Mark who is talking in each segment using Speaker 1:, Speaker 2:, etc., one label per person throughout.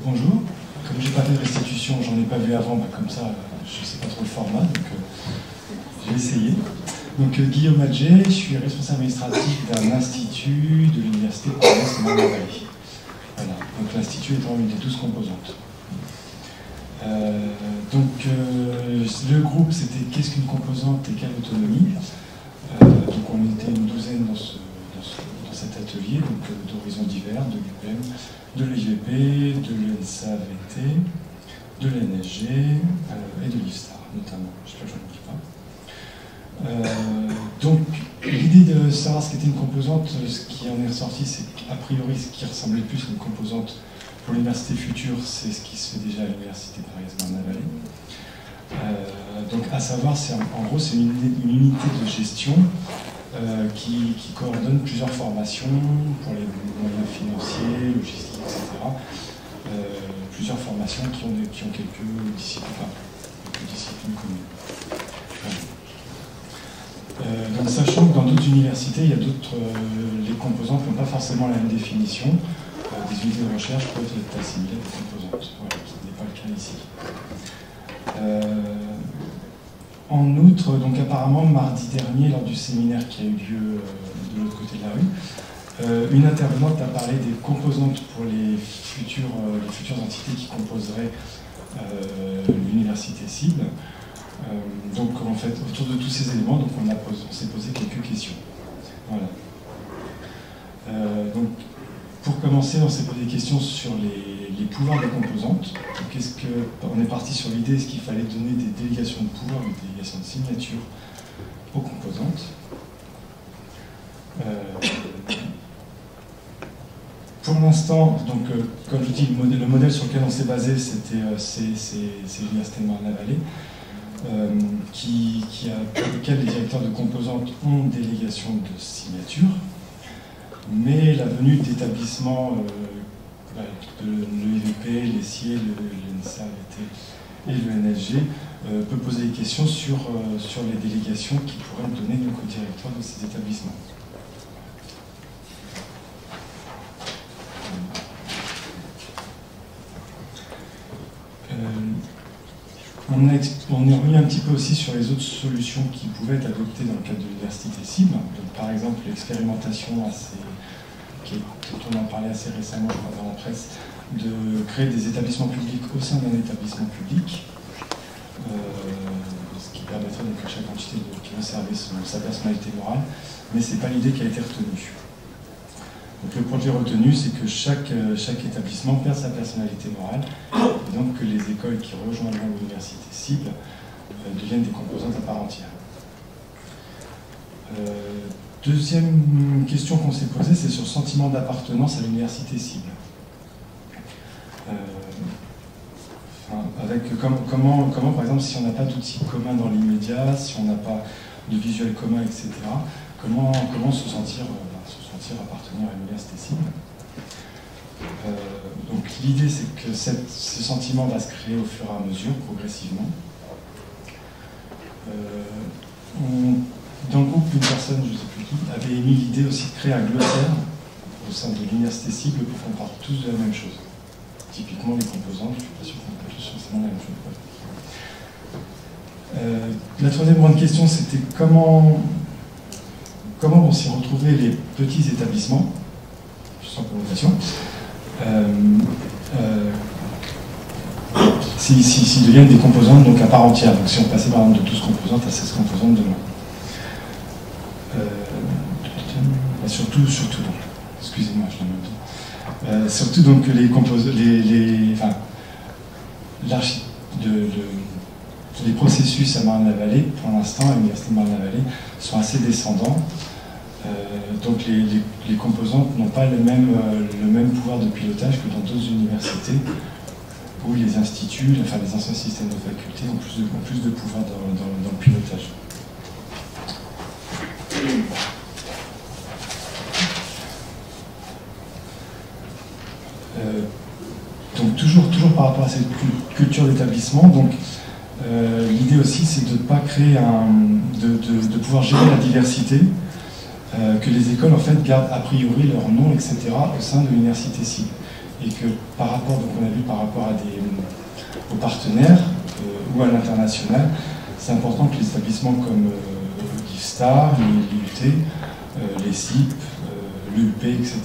Speaker 1: Bonjour. Comme j'ai pas fait de restitution, j'en ai pas vu avant, comme ça, je sais pas trop le format, donc je vais essayer. Donc Guillaume Adjé, je suis responsable administratif d'un institut de l'université Paris-Marne-la-Vallée. Voilà. Donc l'institut étant une des 12 composantes. Le groupe, c'était qu'est-ce qu'une composante et quelle autonomie. Donc on était une douzaine dans cet atelier, d'horizons divers, de l'UPM, de l'IVP, de l'ENSA-VT, de l'NSG et de l'IFSTAR notamment. J'espère que je n'en oublie pas. Donc l'idée de savoir ce qu'était une composante, ce qui en est ressorti, c'est qu'a priori ce qui ressemblait plus à une composante pour l'université future, c'est ce qui se fait déjà à l'université Paris-Marne-la-Vallée. Donc à savoir, en gros, c'est une unité de gestion qui coordonne plusieurs formations pour les moyens financiers, logistiques, etc. Plusieurs formations qui ont quelques disciplines communes. Donc, sachant que dans d'autres universités, il y a les composantes n'ont pas forcément la même définition. Des unités de recherche peuvent être assimilées à des composantes, voilà, ce qui n'est pas le cas ici. En outre, donc apparemment, mardi dernier, lors du séminaire qui a eu lieu de l'autre côté de la rue, une intervenante a parlé des composantes pour les futures entités qui composeraient l'université cible. Donc en fait, autour de tous ces éléments, donc on s'est posé quelques questions. Voilà. Donc pour commencer, on s'est posé des questions sur les pouvoirs des composantes. On est parti sur l'idée, est-ce qu'il fallait donner des délégations de pouvoir, des délégations de signature aux composantes. Pour l'instant, donc comme je dis, le modèle sur lequel on s'est basé, c'est l'université de Marne-la-Vallée, pour lequel les directeurs de composantes ont une délégation de signature, mais la venue d'établissements de l'EVP, les CIE, l'ENSA-VT et le NSG peut poser des questions sur les délégations qui pourraient donner donc aux directeurs de ces établissements. On est revenu un petit peu aussi sur les autres solutions qui pouvaient être adoptées dans le cadre de l'université cible. Donc, par exemple, l'expérimentation dont on a parlé assez récemment, je crois, dans la presse, de créer des établissements publics au sein d'un établissement public, ce qui permettrait donc à chaque entité de conserver sa personnalité morale, mais ce n'est pas l'idée qui a été retenue. Donc le projet retenu, c'est que chaque établissement perd sa personnalité morale, et donc que les écoles qui rejoindront l'université cible deviennent des composantes à part entière. Deuxième question qu'on s'est posée, c'est sur le sentiment d'appartenance à l'université cible. Comment, par exemple, si on n'a pas d'outils communs dans l'immédiat, si on n'a pas de visuel commun, etc., comment se sentir appartenir à l'université cible. Donc l'idée, c'est que ce sentiment va se créer au fur et à mesure, progressivement. Dans le groupe, une personne, je ne sais plus qui, avait émis l'idée aussi de créer un glossaire au sein de l'université cible pour qu'on parle tous de la même chose. Typiquement, les composantes, je ne suis pas sûr qu'on parle tous forcément de la même chose. La troisième grande question, c'était comment vont s'y retrouver les petits établissements, sans connotation, s'ils deviennent des composantes donc à part entière. Donc si on passait par exemple de 12 composantes à 16 composantes demain. Surtout donc, excusez-moi, je l'ai en même temps. Surtout donc les processus à Marne-la-Vallée, pour l'instant, à l'université de Marne-la-Vallée, sont assez descendants. Donc les composantes n'ont pas le même pouvoir de pilotage que dans d'autres universités où les instituts, les anciens systèmes de faculté ont plus de pouvoir dans le pilotage. Donc toujours par rapport à cette culture d'établissement, donc l'idée aussi c'est de ne pas créer de pouvoir gérer la diversité, que les écoles en fait gardent a priori leur nom, etc. au sein de l'université cible. et que par rapport, donc on a vu par rapport aux partenaires ou à l'international, c'est important que les établissements comme l'IFSTAR, l'IUT, les CIP, l'ULP, etc.,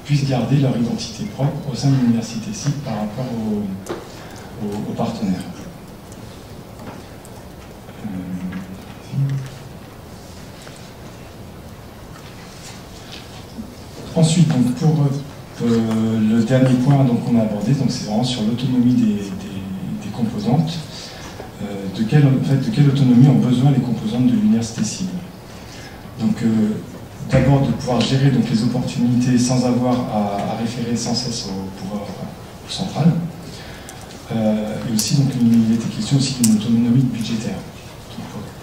Speaker 1: puissent garder leur identité propre au sein de l'université CIP par rapport aux partenaires. Ensuite, donc, pour le dernier point qu'on a abordé, c'est vraiment sur l'autonomie des composantes. De quelle autonomie ont besoin les composantes de l'université cible. Donc, d'abord de pouvoir gérer donc, les opportunités sans avoir à référer sans cesse au pouvoir central. Et aussi, donc, il était question aussi d'une autonomie budgétaire.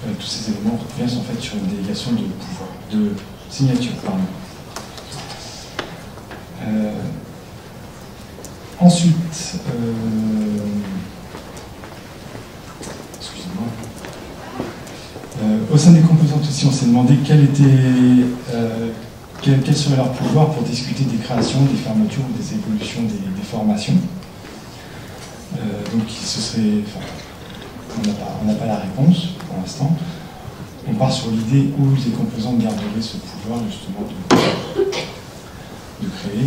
Speaker 1: Donc, tous ces éléments reposent en fait sur une délégation de pouvoir, de signature, pardon. Ensuite, excusez-moi. Au sein des composantes aussi, on s'est demandé quel serait leur pouvoir pour discuter des créations, des fermetures ou des évolutions des formations. Donc, ce serait, on n'a pas la réponse pour l'instant. On part sur l'idée où les composantes garderaient ce pouvoir justement de créer.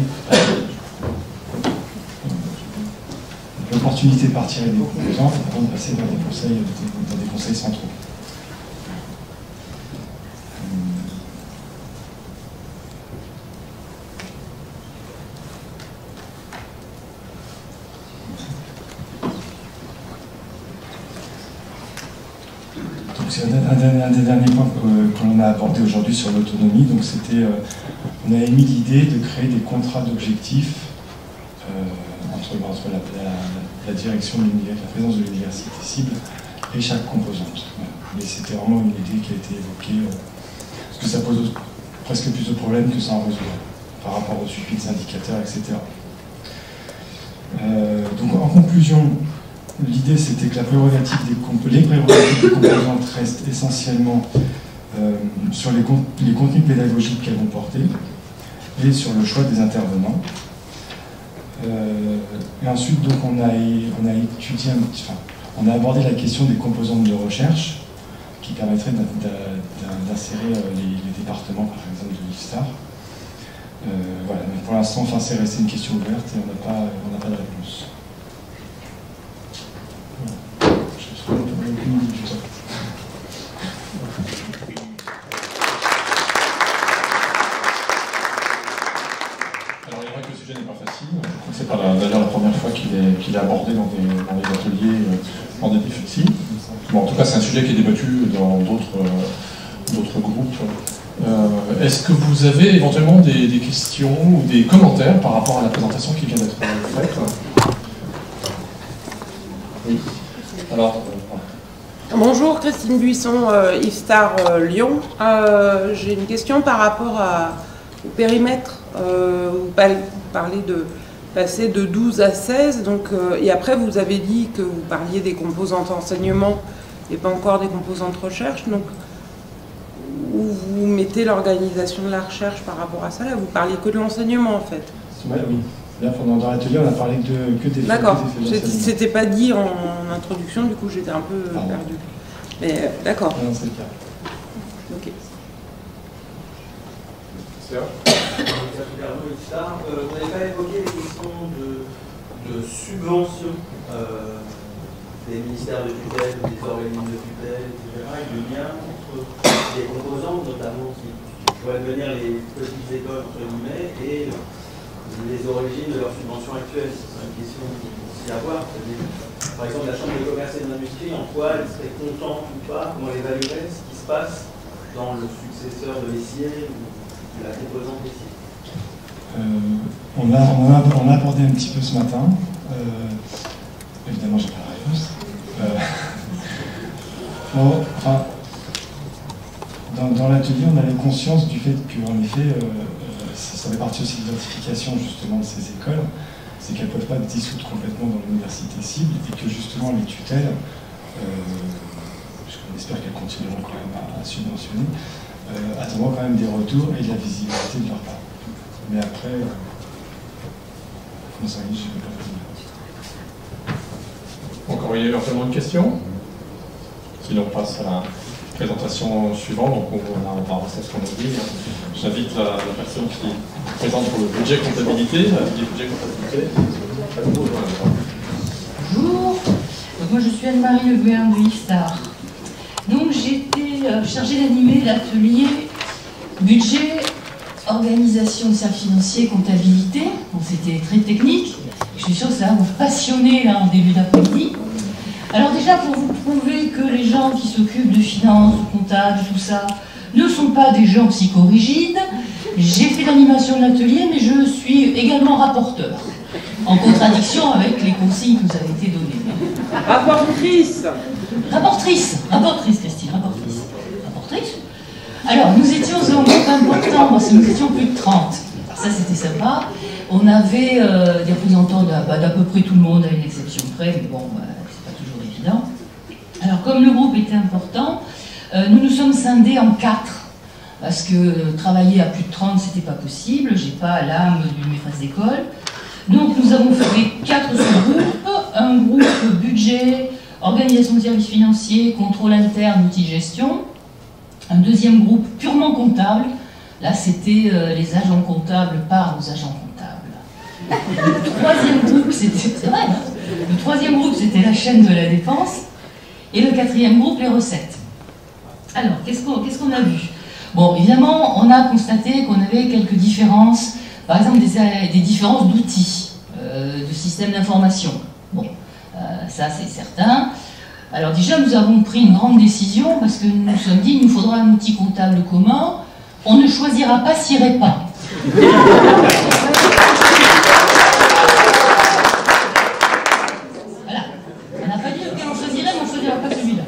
Speaker 1: L'opportunité de partir des composantes avant de passer dans des conseils centraux. C'est un des derniers points qu'on a abordé aujourd'hui sur l'autonomie. Donc c'était, on a émis l'idée de créer des contrats d'objectifs entre la direction de l'université, la présence de l'université cible et chaque composante. Mais c'était vraiment une idée qui a été évoquée, parce que ça pose presque plus de problèmes que ça en résout, par rapport au suivi des indicateurs, etc. Donc en conclusion, l'idée c'était que les prérogatives des composantes restent essentiellement sur les contenus pédagogiques qu'elles vont porter et sur le choix des intervenants. Et ensuite, donc, on a étudié on a abordé la question des composantes de recherche qui permettraient d'insérer les départements, par exemple, de l'IFSTAR. Voilà, mais pour l'instant, c'est resté une question ouverte et on n'a pas de réponse. Voilà. Je ne sais aucune idée du temps.
Speaker 2: Alors, il est vrai que le sujet n'est pas facile. Je crois que c'est pas d'ailleurs la première fois qu'il est abordé dans des ateliers en des difficiles. Bon, en tout cas, c'est un sujet qui est débattu dans d'autres groupes. Est-ce que vous avez éventuellement des questions ou des commentaires par rapport à la présentation qui vient d'être faite? Oui. Alors.
Speaker 3: Bonjour, Christine Buisson, IFSTAR Lyon. J'ai une question par rapport au périmètre. Vous parlez de passer de 12 à 16, donc, et après vous avez dit que vous parliez des composantes enseignement et pas encore des composantes recherche. Donc, où vous mettez l'organisation de la recherche par rapport à ça? Là, vous parliez que de l'enseignement en fait.
Speaker 1: Ouais, oui. Là, dans l'atelier, on a parlé que des
Speaker 3: D'accord. C'était pas dit en introduction, du coup j'étais un peu perdue. Mais d'accord.
Speaker 1: Non, c'est le cas.
Speaker 3: Ok.
Speaker 4: Vous n'avez pas évoqué les questions de subvention des ministères de tutelle, des organismes de tutelle, etc. Et le lien entre les composantes, notamment qui pourraient devenir les petites écoles, entre guillemets, et les origines de leurs subventions actuelles. C'est une question aussi à voir. Par exemple, la Chambre de commerce et de l'industrie, en quoi elle serait contente ou pas, comment elle évaluerait ce qui se passe dans le successeur de l'essier ou de la composante essier.
Speaker 1: On a abordé un petit peu ce matin. Évidemment, j'ai pas la réponse. Dans l'atelier, on avait conscience du fait qu'en effet, ça fait partie aussi de l'identification justement de ces écoles, c'est qu'elles ne peuvent pas être dissoutes complètement dans l'université cible et que justement les tutelles, puisqu'on espère qu'elles continueront quand même à subventionner, attendront quand même des retours et de la visibilité de leur part. Mais après, dans sa vie, je ne peux pas faire.
Speaker 2: Encore éventuellement une question? Sinon, on passe à la présentation suivante. Donc, on va rester à ce qu'on a dit. J'invite la personne qui est présente pour le budget comptabilité.
Speaker 5: Bonjour, donc moi je suis Anne-Marie Le Guin de IFSTAR. Donc j'ai été chargée d'animer l'atelier budget, organisation de services financiers, comptabilité. Donc c'était très technique. Je suis sûre que ça va vous passionner là en début d'après-midi. Alors déjà pour vous prouver que les gens qui s'occupent de finances, de comptables, tout ça, ne sont pas des gens psychorigides, j'ai fait l'animation de l'atelier, mais je suis également rapporteur, en contradiction avec les consignes qui nous avaient été données.
Speaker 3: Rapportrice.
Speaker 5: Rapportrice, Christine, rapportrice. Alors, nous étions un groupe important, parce que nous étions plus de 30. Ça, c'était sympa. On avait des représentants d'à peu près tout le monde, à une exception près, mais bon, c'est pas toujours évident. Alors, comme le groupe était important, nous nous sommes scindés en 4. Parce que travailler à plus de 30, c'était pas possible. J'ai pas l'âme d'une maîtresse d'école. Donc, nous avons fait 4 sous-groupes. Un groupe budget, organisation de services financiers, contrôle interne, outils de gestion. Un deuxième groupe purement comptable. Là, c'était les agents comptables par aux agents comptables. Le troisième groupe, c'était vrai, hein, le troisième groupe, c'était la chaîne de la dépense. Et le quatrième groupe, les recettes. Alors, qu'est-ce qu'on a vu? Bon, évidemment, on a constaté qu'on avait quelques différences, par exemple des différences d'outils, de systèmes d'information. Bon, ça c'est certain. Alors déjà, nous avons pris une grande décision parce que nous nous sommes dit qu'il nous faudra un outil comptable commun. On ne choisira pas SIREPA. Voilà. On n'a pas dit lequel on choisirait, mais on ne choisira pas celui-là.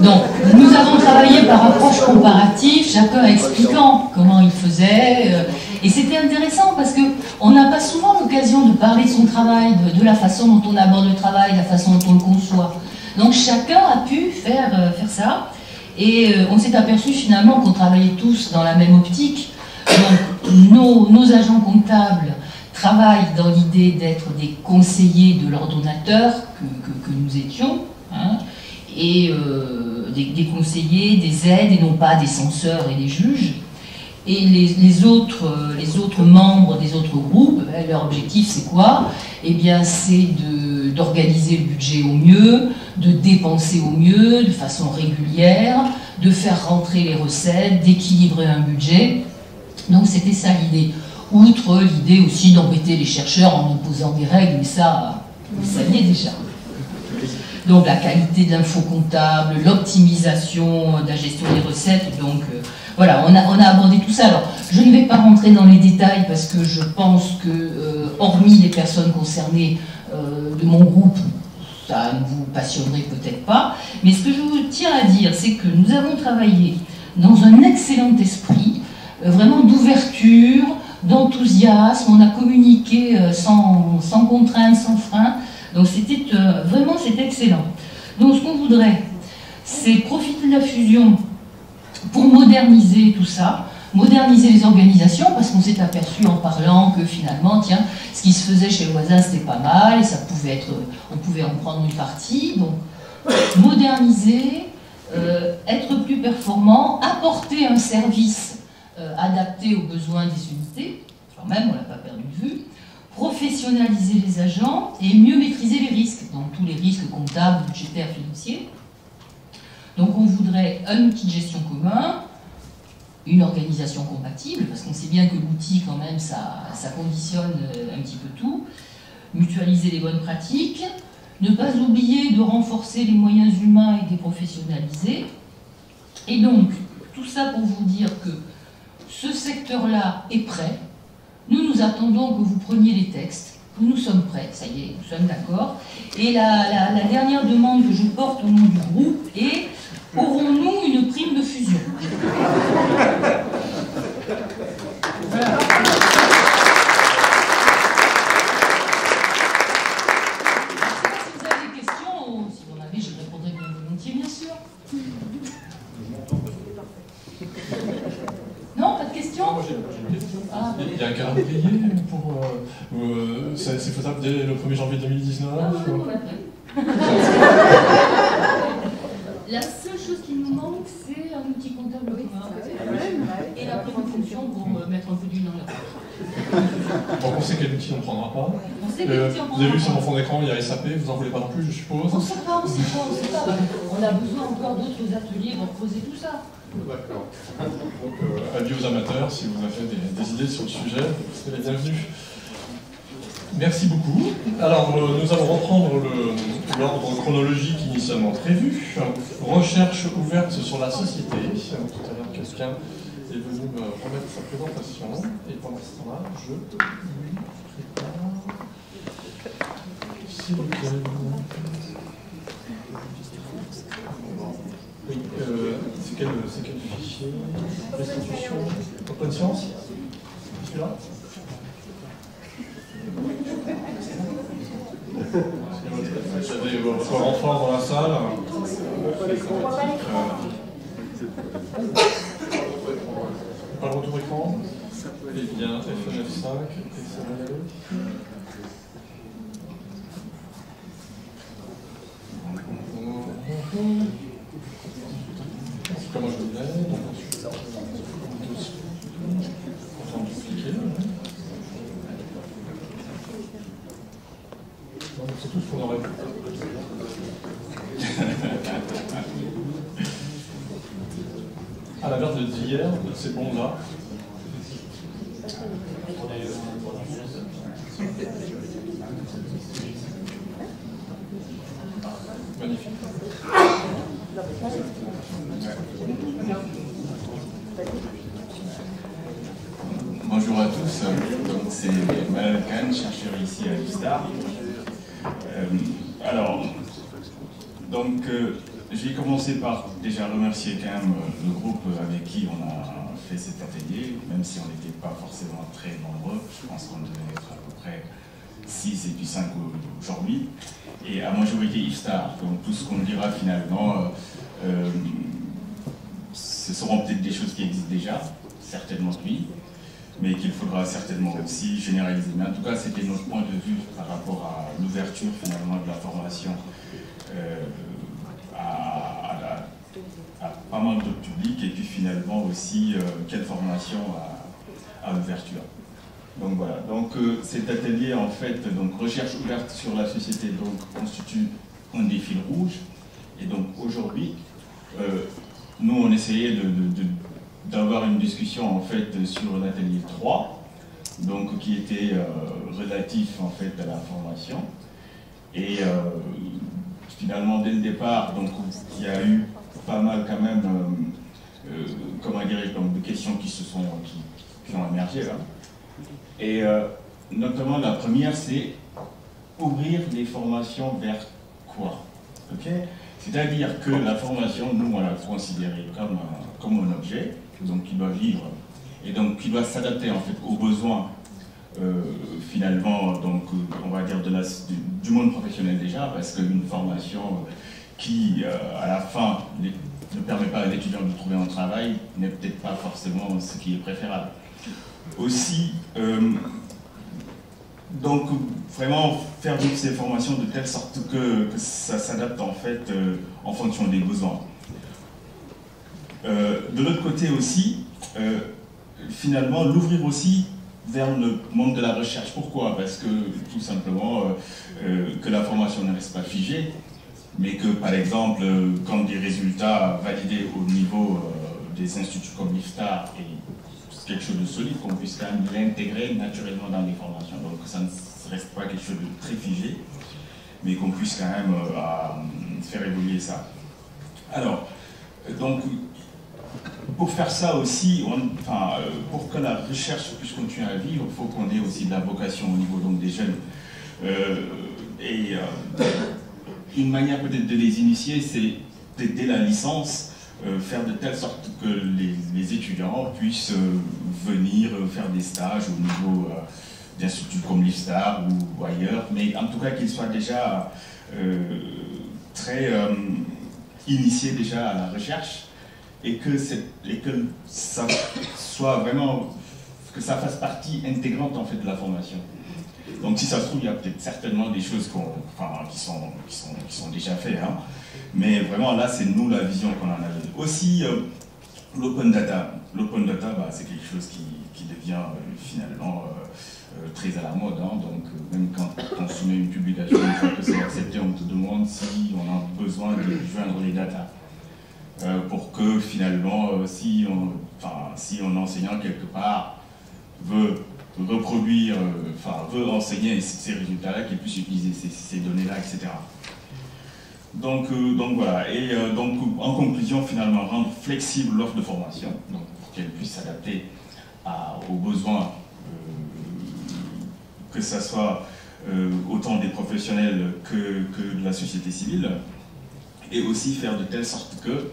Speaker 5: Donc, nous avons travaillé par approche comparative, chacun expliquant comment il faisait. Et c'était intéressant parce qu'on n'a pas souvent l'occasion de parler de son travail, de la façon dont on aborde le travail, la façon dont on le conçoit. Donc chacun a pu faire ça. Et on s'est aperçu finalement qu'on travaillait tous dans la même optique. Donc nos agents comptables travaillent dans l'idée d'être des conseillers de l'ordonnateur que nous étions, hein, et des conseillers, des aides, et non pas des censeurs et des juges. Et les autres membres des autres groupes, leur objectif c'est quoi? Eh bien c'est d'organiser le budget au mieux, de dépenser au mieux, de façon régulière, de faire rentrer les recettes, d'équilibrer un budget. Donc c'était ça l'idée. Outre l'idée aussi d'embêter les chercheurs en imposant des règles, mais ça, vous le saviez déjà. Donc la qualité de l'info comptable, l'optimisation de la gestion des recettes, donc voilà, on a abordé tout ça. Alors, je ne vais pas rentrer dans les détails parce que je pense que, hormis les personnes concernées de mon groupe, ça ne vous passionnerait peut-être pas. Mais ce que je vous tiens à dire, c'est que nous avons travaillé dans un excellent esprit, vraiment d'ouverture, d'enthousiasme. On a communiqué sans contrainte, sans frein. Donc c'était excellent. Donc ce qu'on voudrait, c'est profiter de la fusion pour moderniser tout ça, moderniser les organisations, parce qu'on s'est aperçu en parlant que finalement, tiens, ce qui se faisait chez le voisin, c'était pas mal, et ça pouvait être, on pouvait en prendre une partie. Donc, moderniser, être plus performant, apporter un service adapté aux besoins des unités, quand même, on l'a pas perdu de vue, professionnaliser les agents et mieux maîtriser les risques, donc tous les risques comptables, budgétaires, financiers. Donc on voudrait un outil de gestion commun, une organisation compatible, parce qu'on sait bien que l'outil, quand même, ça conditionne un petit peu tout, mutualiser les bonnes pratiques, ne pas oublier de renforcer les moyens humains et de les professionnaliser. Et donc, tout ça pour vous dire que ce secteur-là est prêt. Nous attendons que vous preniez les textes. Nous sommes prêts, ça y est, nous sommes d'accord. Et la dernière demande que je porte au nom du groupe est: aurons-nous une prime de fusion? Voilà. Si vous avez des questions, si vous en avez, je répondrai bien volontiers, bien sûr. Non, pas de questions?
Speaker 2: Moi j'ai une question.
Speaker 5: Ah,
Speaker 2: il y a un calendrier pour... c'est faisable dès le 1er janvier 2019
Speaker 5: La seule chose qui nous manque, c'est un outil comptable commun. Et la première fonction pour mettre un peu d'huile dans la poche.
Speaker 2: Donc on sait quel outil on ne prendra pas.
Speaker 5: On sait quel outil on
Speaker 2: Vous avez vu
Speaker 5: prendra
Speaker 2: sur mon
Speaker 5: pas.
Speaker 2: fond d'écran, il y a SAP, vous en voulez pas non plus, je suppose.
Speaker 5: On ne sait pas, on sait pas. On a besoin encore d'autres ateliers pour creuser tout ça.
Speaker 2: D'accord. Donc, avis aux amateurs, si vous avez des idées sur le sujet, vous serez les bienvenus. Merci beaucoup. Alors, nous allons reprendre l'ordre chronologique initialement prévu. Recherche ouverte sur la société. Tout à l'heure, quelqu'un est venu me remettre sa présentation. Et pendant ce temps-là, je lui prépare... S'il vous plaît. Oui, c'est quel fichier? Restitution Open Science? Celui-là? J'avais votre renfort dans la salle. Pas le retour écran? Eh bien, F9.5, et ça va y aller. Comment je le mets, donc ensuite, on va dupliquer. C'est tout ce qu'on aurait pu. À l'inverse d'hier, c'est bon là. Magnifique.
Speaker 6: Bonjour à tous, donc c'est Malal Khan, chercheur ici à l'IFSTAR. Je vais commencer par déjà remercier quand même le groupe avec qui on a fait cet atelier, même si on n'était pas forcément très nombreux. Je pense qu'on devait être à peu près 6 et puis 5 aujourd'hui. Et à majorité IFSTAR, donc tout ce qu'on dira finalement, ce seront peut-être des choses qui existent déjà, certainement oui, mais qu'il faudra certainement aussi généraliser. Mais en tout cas, c'était notre point de vue par rapport à l'ouverture finalement de la formation à pas mal d'autres publics, et puis finalement aussi quelle formation à l'ouverture. Donc voilà, donc cet atelier en fait, donc recherche ouverte sur la société, donc constitue un des fils rouges. Et donc aujourd'hui, nous on essayait d'avoir une discussion en fait sur l'atelier 3, donc qui était relatif en fait à la formation. Et finalement dès le départ, donc il y a eu pas mal quand même, comment dirais-je, donc de questions qui ont émergé là. Et notamment la première, c'est ouvrir les formations vers quoi? Okay, c'est-à-dire que la formation, nous on l'a considérée comme un objet, donc qui doit vivre et donc qui doit s'adapter en fait aux besoins finalement, donc on va dire du monde professionnel déjà, parce qu'une formation qui à la fin ne permet pas à l'étudiant de trouver un travail n'est peut-être pas forcément ce qui est préférable. Aussi, donc vraiment faire vivre ces formations de telle sorte que ça s'adapte en fait en fonction des besoins. De l'autre côté aussi, finalement l'ouvrir aussi vers le monde de la recherche. Pourquoi? Parce que tout simplement que la formation ne reste pas figée, mais que par exemple quand des résultats validés au niveau des instituts comme l'IFSTAR et quelque chose de solide, qu'on puisse quand même l'intégrer naturellement dans les formations. Donc ça ne reste pas quelque chose de très figé, mais qu'on puisse quand même faire évoluer ça. Alors, donc, pour faire ça aussi, pour que la recherche puisse continuer à vivre, il faut qu'on ait aussi de la vocation au niveau donc, des jeunes. Une manière peut-être de les initier, c'est dès la licence, faire de telle sorte que les étudiants puissent venir faire des stages au niveau d'instituts comme l'IFSTAR ou ailleurs, mais en tout cas qu'ils soient déjà très initiés déjà à la recherche et que ça soit vraiment, que ça fasse partie intégrante en fait de la formation. Donc si ça se trouve, il y a peut-être certainement des choses qui sont déjà faites, hein. Mais vraiment là, c'est nous la vision qu'on en avait. Aussi, l'open data. L'open data, bah, c'est quelque chose qui devient finalement très à la mode, hein. Donc même quand on soumet une publication, une fois que c'est accepté, on te demande si on a besoin de joindre les datas. Pour que finalement, si un enseignant quelque part veut reproduire, veut enseigner ces résultats-là, qu'il puisse utiliser ces données-là, etc. Donc voilà, et donc en conclusion, finalement, rendre flexible l'offre de formation, donc pour qu'elle puisse s'adapter aux besoins, que ce soit autant des professionnels que de la société civile, et aussi faire de telle sorte que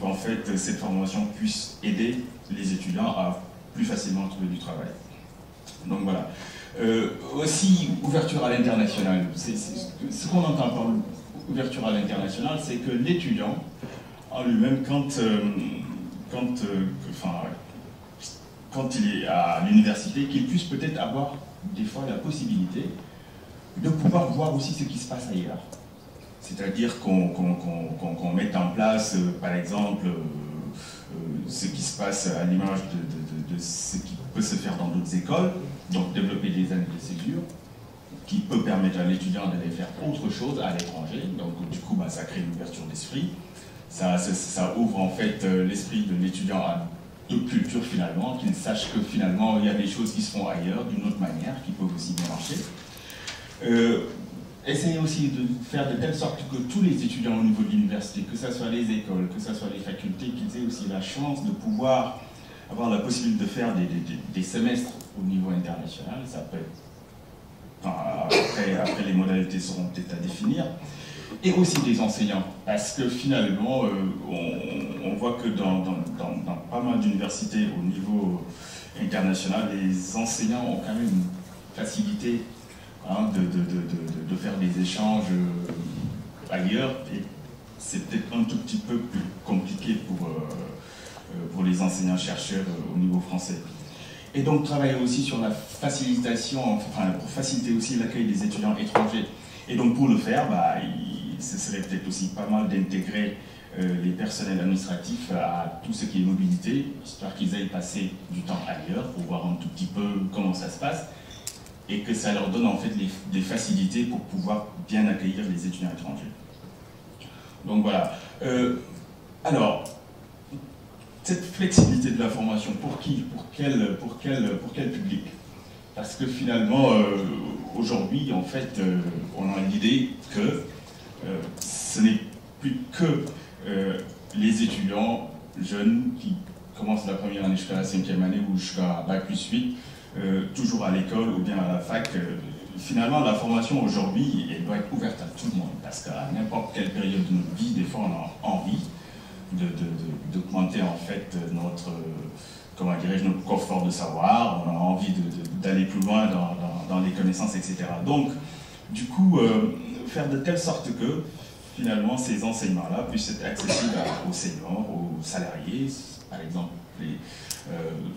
Speaker 6: en fait, cette formation puisse aider les étudiants à plus facilement trouver du travail. Donc voilà. Aussi, ouverture à l'international. Ce qu'on entend par ouverture à l'international, c'est que l'étudiant, en lui-même, quand il est à l'université, qu'il puisse peut-être avoir des fois la possibilité de pouvoir voir aussi ce qui se passe ailleurs. C'est-à-dire qu'on mette en place, par exemple, ce qui se passe à l'image de ce qui peut se faire dans d'autres écoles, donc développer des années de césure, qui peut permettre à l'étudiant d'aller faire autre chose à l'étranger. Donc du coup, bah, ça crée une ouverture d'esprit. Ça ouvre en fait l'esprit de l'étudiant à d'autres cultures finalement, qu'il sache que finalement il y a des choses qui se font ailleurs, d'une autre manière, qui peuvent aussi bien marcher. Essayer aussi de faire de telle sorte que tous les étudiants au niveau de l'université, que ce soit les écoles, que ce soit les facultés, qu'ils aient aussi la chance de pouvoir avoir la possibilité de faire des semestres au niveau international. Ça peut être, après les modalités seront peut-être à définir, et aussi des enseignants, parce que finalement on voit que dans pas mal d'universités au niveau international, les enseignants ont quand même une facilité de faire des échanges ailleurs, et c'est peut-être un tout petit peu plus compliqué pour les enseignants-chercheurs au niveau français. Et donc travailler aussi sur la facilitation, pour faciliter aussi l'accueil des étudiants étrangers. Et donc pour le faire, ce serait peut-être aussi pas mal d'intégrer les personnels administratifs à tout ce qui est mobilité, histoire qu'ils aillent passer du temps ailleurs pour voir un tout petit peu comment ça se passe, et que ça leur donne en fait des facilités pour pouvoir bien accueillir les étudiants étrangers. Donc voilà. Alors, cette flexibilité de la formation, pour qui? Pour quel public? Parce que finalement, aujourd'hui, en fait, on a l'idée que ce n'est plus que les étudiants jeunes qui commencent la première année jusqu'à la 5e année ou jusqu'à Bac plus 8, toujours à l'école ou bien à la fac. Finalement, la formation aujourd'hui, elle doit être ouverte à tout le monde, parce qu'à n'importe quelle période de notre vie, des fois, on a envie d'augmenter en fait notre, comment dirais-je, notre confort de savoir, on a envie d'aller plus loin dans les connaissances, etc. Donc, du coup, faire de telle sorte que, finalement, ces enseignements-là puissent être accessibles aux seniors, aux salariés, par exemple,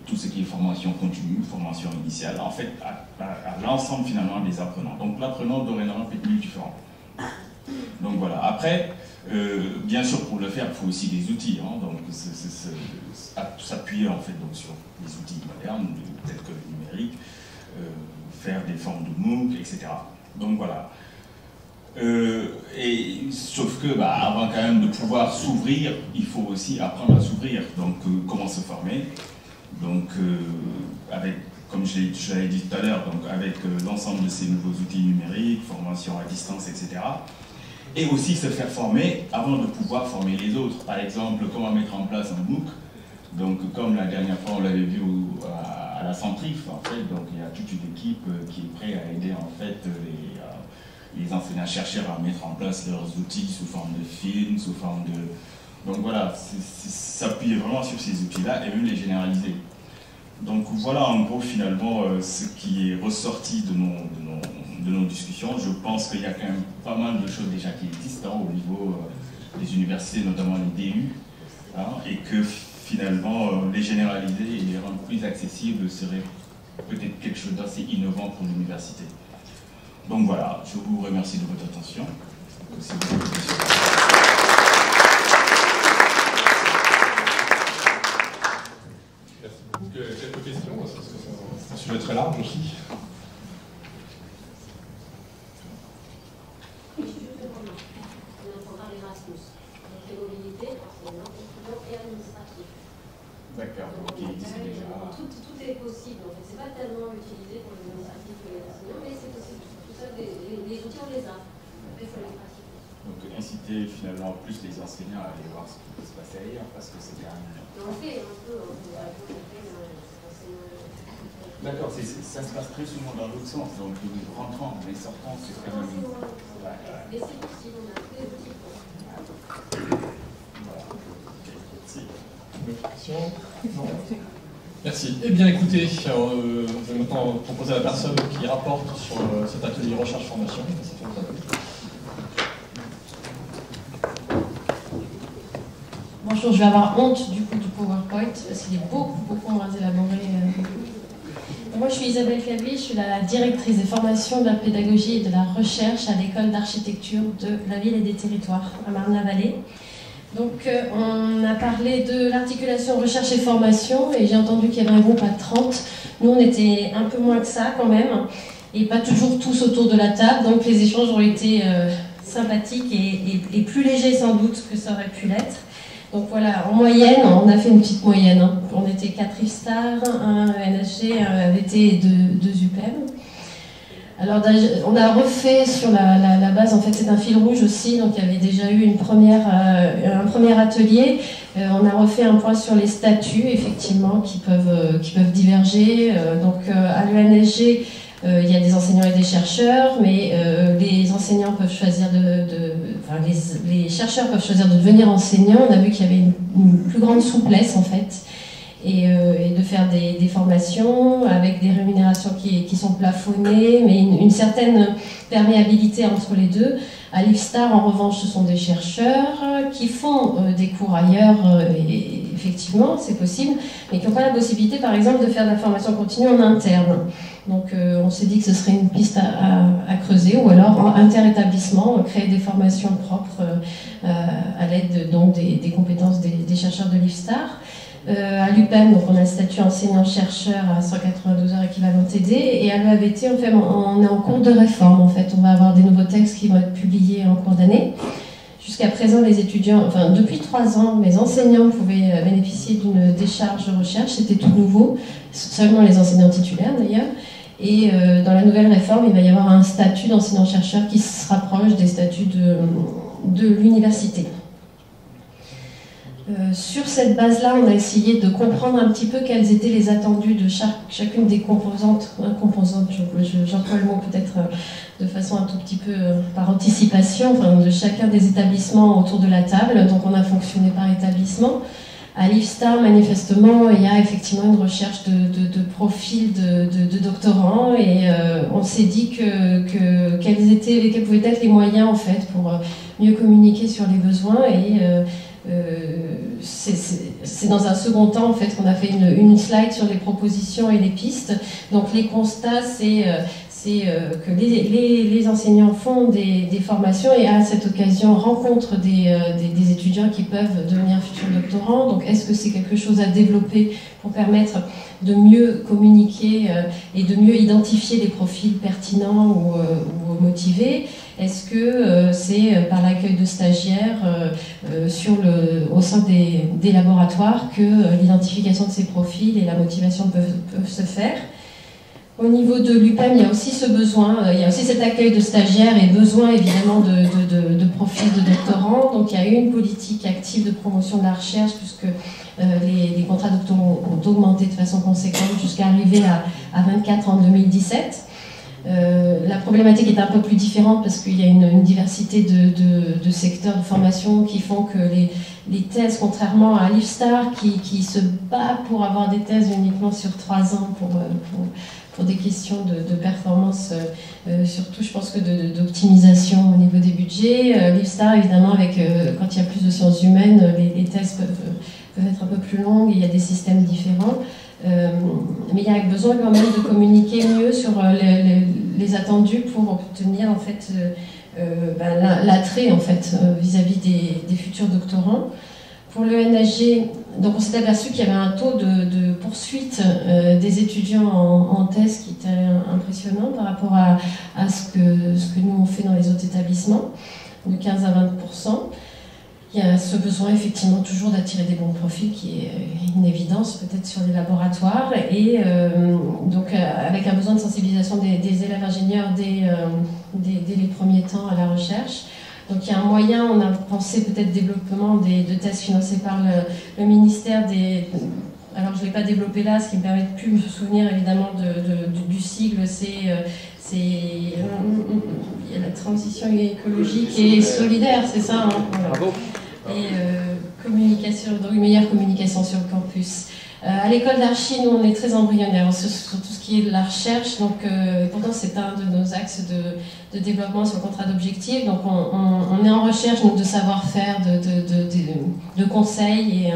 Speaker 6: tout ce qui est formation continue, formation initiale, en fait, à l'ensemble, finalement, des apprenants. Donc, l'apprenant, dorénavant, peut être multiforme. Donc, voilà. Après, bien sûr, pour le faire, il faut aussi des outils, hein, donc s'appuyer en fait donc, sur les outils modernes, tels que le numérique, faire des formes de MOOC, etc. Donc voilà. Sauf que, avant quand même de pouvoir s'ouvrir, il faut aussi apprendre à s'ouvrir. Donc, comment se former? Donc, avec, comme je l'avais dit tout à l'heure, donc avec l'ensemble de ces nouveaux outils numériques, formation à distance, etc. Et aussi se faire former avant de pouvoir former les autres. Par exemple, comment mettre en place un MOOC. Donc, comme la dernière fois, on l'avait vu à la Centrif, en fait, donc il y a toute une équipe qui est prête à aider en fait les enseignants-chercheurs à mettre en place leurs outils sous forme de films, sous forme de... Donc voilà, s'appuyer vraiment sur ces outils-là et même les généraliser. Donc voilà en gros finalement ce qui est ressorti de nos discussions. Je pense qu'il y a quand même pas mal de choses déjà qui existent au niveau des universités, notamment les DU, hein, et que finalement, les généraliser et les rendre plus accessibles serait peut-être quelque chose d'assez innovant pour l'université. Donc voilà, je vous remercie de votre attention. Merci
Speaker 2: beaucoup. Quelques questions, parce que c'est un sujet très large aussi.
Speaker 6: D'accord, ok, c'est déjà...
Speaker 7: Tout est possible, en fait. C'est pas tellement utilisé pour les administratifs que les enseignants, mais c'est possible. Tout ça, les outils, on les a. Après, il faut les pratiquer.
Speaker 6: Donc, inciter finalement plus les enseignants à aller voir ce qui peut se passer ailleurs, parce que c'est quand même...
Speaker 7: On fait un peu,
Speaker 6: D'accord, ça se passe très souvent dans l'autre sens, donc rentrant, mais sortant, c'est quand même...
Speaker 7: Mais c'est possible, on a tous les outils pour.
Speaker 6: Voilà. Merci.
Speaker 2: D'autres questions? Non. Merci. Eh bien, écoutez, je vais maintenant proposer à la personne qui rapporte sur cet atelier recherche-formation.
Speaker 8: Bonjour, je vais avoir honte du coup du PowerPoint parce qu'il est beaucoup moins élaboré. Moi, je suis Isabelle Calvi, je suis la directrice des formations de la pédagogie et de la recherche à l'école d'architecture de la ville et des territoires à Marne-la-Vallée. Donc, on a parlé de l'articulation recherche et formation et j'ai entendu qu'il y avait un groupe à 30. Nous, on était un peu moins que ça quand même et pas toujours tous autour de la table. Donc, les échanges ont été sympathiques et plus légers sans doute que ça aurait pu l'être. Donc voilà, en moyenne, on a fait une petite moyenne. Hein. On était 4 IFSTAR, 1 NHG, 1 AVT et 2 UPEM. Alors on a refait sur la base, en fait c'est un fil rouge aussi, donc il y avait déjà eu un premier atelier. On a refait un point sur les statuts, effectivement, qui peuvent diverger. Donc à l'ENSG, il y a des enseignants et des chercheurs, mais les enseignants peuvent choisir les chercheurs peuvent choisir de devenir enseignants. On a vu qu'il y avait une plus grande souplesse en fait, et de faire des formations avec des rémunérations qui sont plafonnées, mais une certaine perméabilité entre les deux. À l'IFSTAR, en revanche, ce sont des chercheurs qui font des cours ailleurs, et effectivement, c'est possible, mais qui n'ont pas la possibilité, par exemple, de faire de la formation continue en interne. Donc, on s'est dit que ce serait une piste à creuser, ou alors en interétablissement, créer des formations propres à l'aide donc des compétences des chercheurs de l'IFSTAR. À l'UPEM, donc on a le statut enseignant-chercheur à 192 heures équivalent TD, et à l'EAVT, on est en cours de réforme en fait. On va avoir des nouveaux textes qui vont être publiés en cours d'année. Jusqu'à présent, les étudiants, enfin depuis 3 ans, les enseignants pouvaient bénéficier d'une décharge de recherche, c'était tout nouveau, seulement les enseignants titulaires d'ailleurs. Et dans la nouvelle réforme, il va y avoir un statut d'enseignant-chercheur qui se rapproche des statuts de l'université. Sur cette base-là, on a essayé de comprendre un petit peu quels étaient les attendus de chacune des composantes. J'emploie le mot peut-être de façon un tout petit peu par anticipation, de chacun des établissements autour de la table. Donc on a fonctionné par établissement. À l'IFSTAR, manifestement, il y a effectivement une recherche de profil de doctorants, et on s'est dit quels pouvaient être les moyens en fait pour mieux communiquer sur les besoins, et c'est dans un second temps en fait qu'on a fait une slide sur les propositions et les pistes. Donc les constats, c'est que les enseignants font des formations et à cette occasion rencontrent des étudiants qui peuvent devenir futurs doctorants. Donc est-ce que c'est quelque chose à développer pour permettre de mieux communiquer et de mieux identifier les profils pertinents ou motivés? Est-ce que c'est par l'accueil de stagiaires au sein des laboratoires que l'identification de ces profils et la motivation peuvent se faire? Au niveau de l'UPEM, il y a aussi ce besoin, il y a aussi cet accueil de stagiaires et besoin évidemment de profils de doctorants. Donc il y a eu une politique active de promotion de la recherche, puisque les contrats doctorants ont augmenté de façon conséquente jusqu'à arriver à 24 en 2017. La problématique est un peu plus différente parce qu'il y a une diversité de secteurs de formation qui font que les thèses, contrairement à l'IFSTAR qui se bat pour avoir des thèses uniquement sur 3 ans pour des questions de performance, surtout je pense que d'optimisation au niveau des budgets. L'IFSTAR, évidemment, quand il y a plus de sciences humaines, les thèses peuvent être un peu plus longues, il y a des systèmes différents. Mais il y a besoin quand même de communiquer mieux sur les attendus pour obtenir en fait l'attrait en fait vis-à-vis des futurs doctorants. Pour le NHG, donc on s'est aperçu qu'il y avait un taux de poursuite des étudiants en thèse qui était impressionnant par rapport à ce que nous on fait dans les autres établissements, de 15 à 20%. Il y a ce besoin effectivement toujours d'attirer des bons profils qui est une évidence peut-être sur les laboratoires et donc avec un besoin de sensibilisation des élèves ingénieurs dès les premiers temps à la recherche. Donc il y a un moyen, on a pensé peut-être développement de thèses financées par le ministère des... Alors je ne l'ai pas développé là, ce qui me permet de plus me souvenir évidemment du sigle, c'est la transition écologique et solidaire, c'est ça hein, voilà. Bravo. Et communication, donc une meilleure communication sur le campus. À l'école d'archi, nous on est très embryonnaire sur tout ce qui est de la recherche, donc pourtant c'est un de nos axes de développement sur le contrat d'objectifs. Donc on est en recherche donc, de savoir-faire, de conseils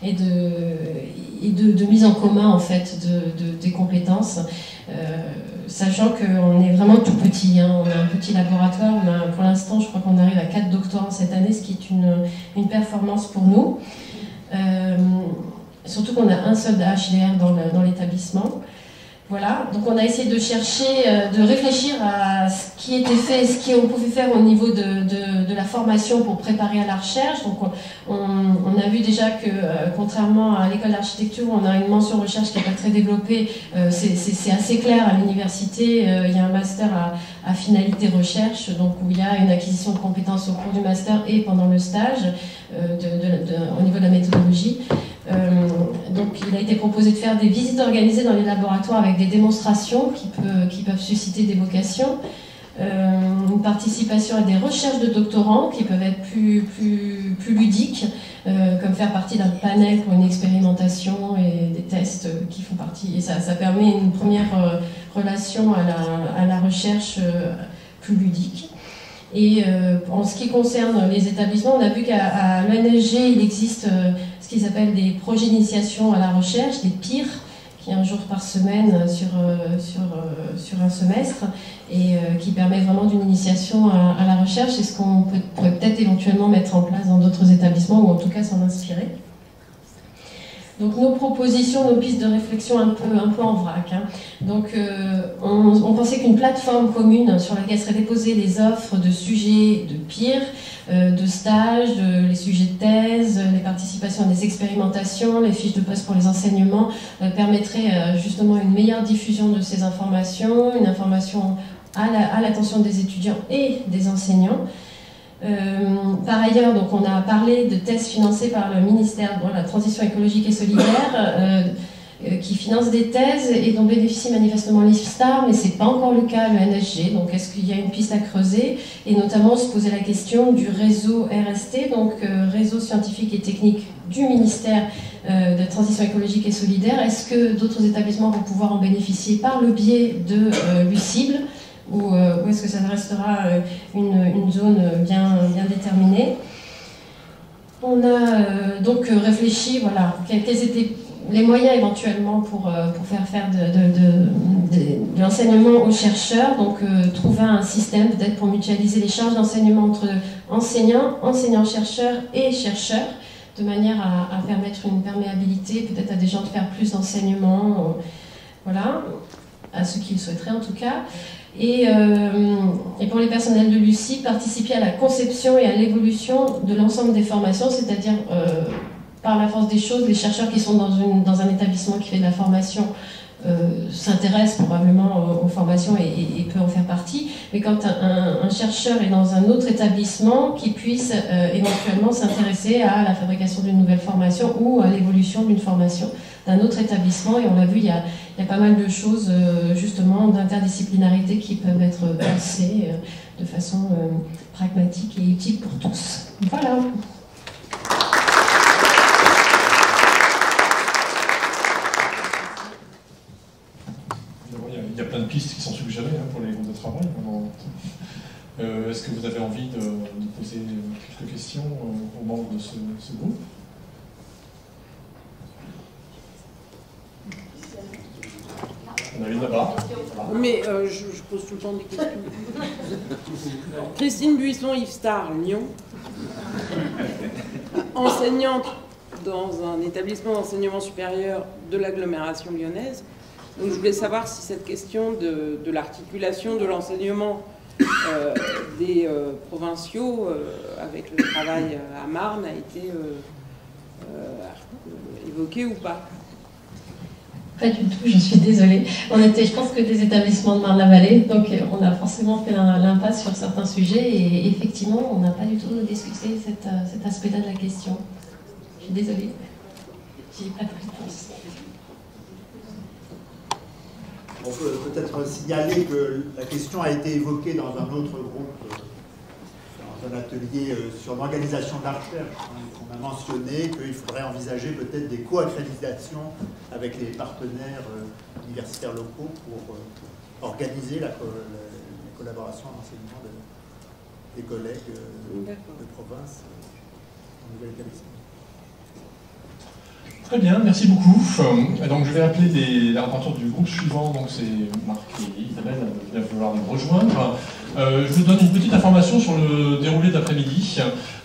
Speaker 8: et de mise en commun en fait des compétences. Sachant qu'on est vraiment tout petit, hein. On a un petit laboratoire, pour l'instant je crois qu'on arrive à 4 doctorants cette année, ce qui est une performance pour nous. Surtout qu'on a un seul HDR dans l'établissement. Voilà, donc on a essayé de chercher, de réfléchir à ce qui était fait, ce qu'on pouvait faire au niveau de la formation pour préparer à la recherche. Donc on a vu déjà que, contrairement à l'école d'architecture, on a une mention recherche qui n'est pas très développée. C'est assez clair à l'université. Il y a un master à finalité recherche, donc où il y a une acquisition de compétences au cours du master et pendant le stage au niveau de la méthodologie. Donc il a été proposé de faire des visites organisées dans les laboratoires avec des démonstrations qui peuvent susciter des vocations, une participation à des recherches de doctorants qui peuvent être plus ludiques, comme faire partie d'un panel pour une expérimentation et des tests qui font partie, et ça permet une première relation à la recherche plus ludique. Et en ce qui concerne les établissements, on a vu qu'à l'ENSG, il existe ce qu'ils appellent des projets d'initiation à la recherche, des PIR, qui est un jour par semaine sur un semestre, et qui permet vraiment d'une initiation à la recherche. C'est ce qu'on pourrait peut-être éventuellement mettre en place dans d'autres établissements, ou en tout cas s'en inspirer. Donc nos propositions, nos pistes de réflexion un peu en vrac. Hein. Donc on pensait qu'une plateforme commune sur laquelle seraient déposées les offres de sujets de PIR, de stages, les sujets de thèse, les participations à des expérimentations, les fiches de poste pour les enseignements, permettrait justement une meilleure diffusion de ces informations, une information à l'attention des étudiants et des enseignants. Par ailleurs, donc on a parlé de thèses financées par le ministère de la Transition écologique et solidaire, qui finance des thèses et dont bénéficie manifestement l'IFSTAR, mais ce n'est pas encore le cas à l'ENSG. Donc est-ce qu'il y a une piste à creuser? Et notamment se poser la question du réseau RST, donc réseau scientifique et technique du ministère de la Transition écologique et solidaire. Est-ce que d'autres établissements vont pouvoir en bénéficier par le biais de l'UCIBL? Ou est-ce que ça restera une zone bien déterminée? On a donc réfléchi, voilà, quels étaient les moyens éventuellement pour faire de l'enseignement aux chercheurs. Donc trouver un système peut-être pour mutualiser les charges d'enseignement entre enseignants-chercheurs et chercheurs, de manière à permettre une perméabilité peut-être à des gens de faire plus d'enseignement, voilà, à ceux qui le souhaiteraient en tout cas. Et pour les personnels de l'UCI, participer à la conception et à l'évolution de l'ensemble des formations, c'est-à-dire par la force des choses, les chercheurs qui sont dans un établissement qui fait de la formation s'intéressent probablement aux formations et peut en faire partie, mais quand un chercheur est dans un autre établissement, qui puisse éventuellement s'intéresser à la fabrication d'une nouvelle formation ou à l'évolution d'une formation d'un autre établissement. Et on l'a vu, il y a pas mal de choses justement d'interdisciplinarité qui peuvent être pensées de façon pragmatique et utile pour tous. Voilà.
Speaker 2: Il y a plein de pistes qui sont suggérées pour les groupes de travail. Est-ce que vous avez envie de poser quelques quelques questions aux membres de ce groupe. On a une là-bas.
Speaker 3: Mais je pose tout le temps des questions. Christine Buisson, Yves-Star, Lyon. Enseignante dans un établissement d'enseignement supérieur de l'agglomération lyonnaise. Donc je voulais savoir si cette question de l'articulation de l'enseignement des provinciaux avec le travail à Marne a été évoquée ou pas.
Speaker 8: Pas du tout, je suis désolée. On était, je pense que des établissements de Marne-la-Vallée, donc on a forcément fait l'impasse sur certains sujets et effectivement, on n'a pas du tout discuté cet aspect-là de la question. Je suis désolée, j'ai pas de réponse.
Speaker 9: On peut peut-être signaler que la question a été évoquée dans un autre groupe, dans un atelier sur l'organisation de la recherche. On a mentionné qu'il faudrait envisager peut-être des co-accréditations avec les partenaires universitaires locaux pour organiser la collaboration en enseignement des collègues de province en Nouvelle-Calédonie.
Speaker 2: Très bien, merci beaucoup. Donc je vais appeler les rapporteurs du groupe suivant, donc c'est Marc et Isabelle qui vont vouloir nous rejoindre. Je vous donne une petite information sur le déroulé d'après-midi.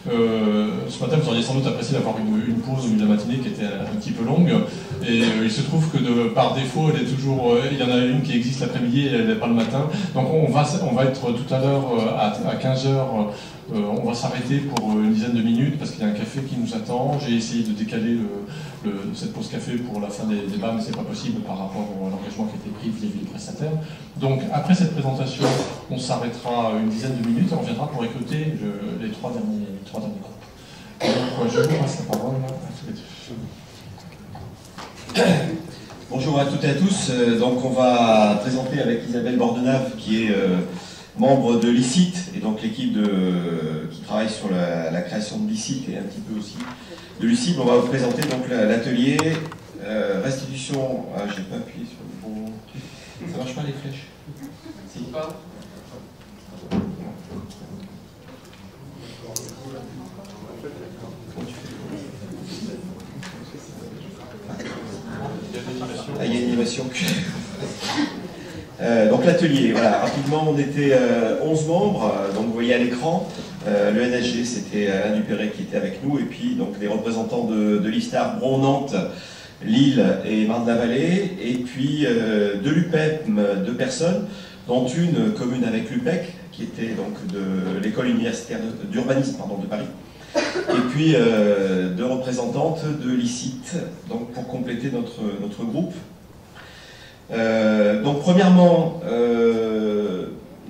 Speaker 2: Ce matin, vous auriez sans doute apprécié d'avoir une pause au milieu de la matinée qui était un petit peu longue. Et il se trouve que par défaut, elle est toujours, il y en a une qui existe l'après-midi et elle n'est pas le matin. Donc on va être tout à l'heure à 15h. On va s'arrêter pour une dizaine de minutes parce qu'il y a un café qui nous attend. J'ai essayé de décaler cette pause café pour la fin des débats, mais ce n'est pas possible par rapport à l'engagement qui a été pris vis-à-vis des prestataires. Donc après cette présentation, on s'arrêtera une dizaine de minutes et on reviendra pour écouter les trois derniers groupes. Donc je vous passe la parole à tous les deux.
Speaker 10: Bonjour à toutes et à tous. Donc on va présenter avec Isabelle Bordenave qui est membre de l'ICIT et donc l'équipe qui travaille sur la création de l'ICIT et un petit peu aussi de l'UCIT. On va vous présenter donc l'atelier restitution. Ah, j'ai pas appuyé sur le bon. Ça marche pas les flèches. Si. Ah, il y a une animation. Donc l'atelier, voilà, rapidement on était 11 membres, donc vous voyez à l'écran, le NSG c'était Alain Dupéré qui était avec nous, et puis donc les représentants de l'IFSTAR, Bron, Nantes, Lille et Marne-la-Vallée, et puis de l'UPEM, 2 personnes, dont une commune avec l'UPEC, qui était donc de l'école universitaire d'urbanisme de Paris, et puis 2 représentantes de l'ICIT, donc pour compléter notre groupe. Donc premièrement,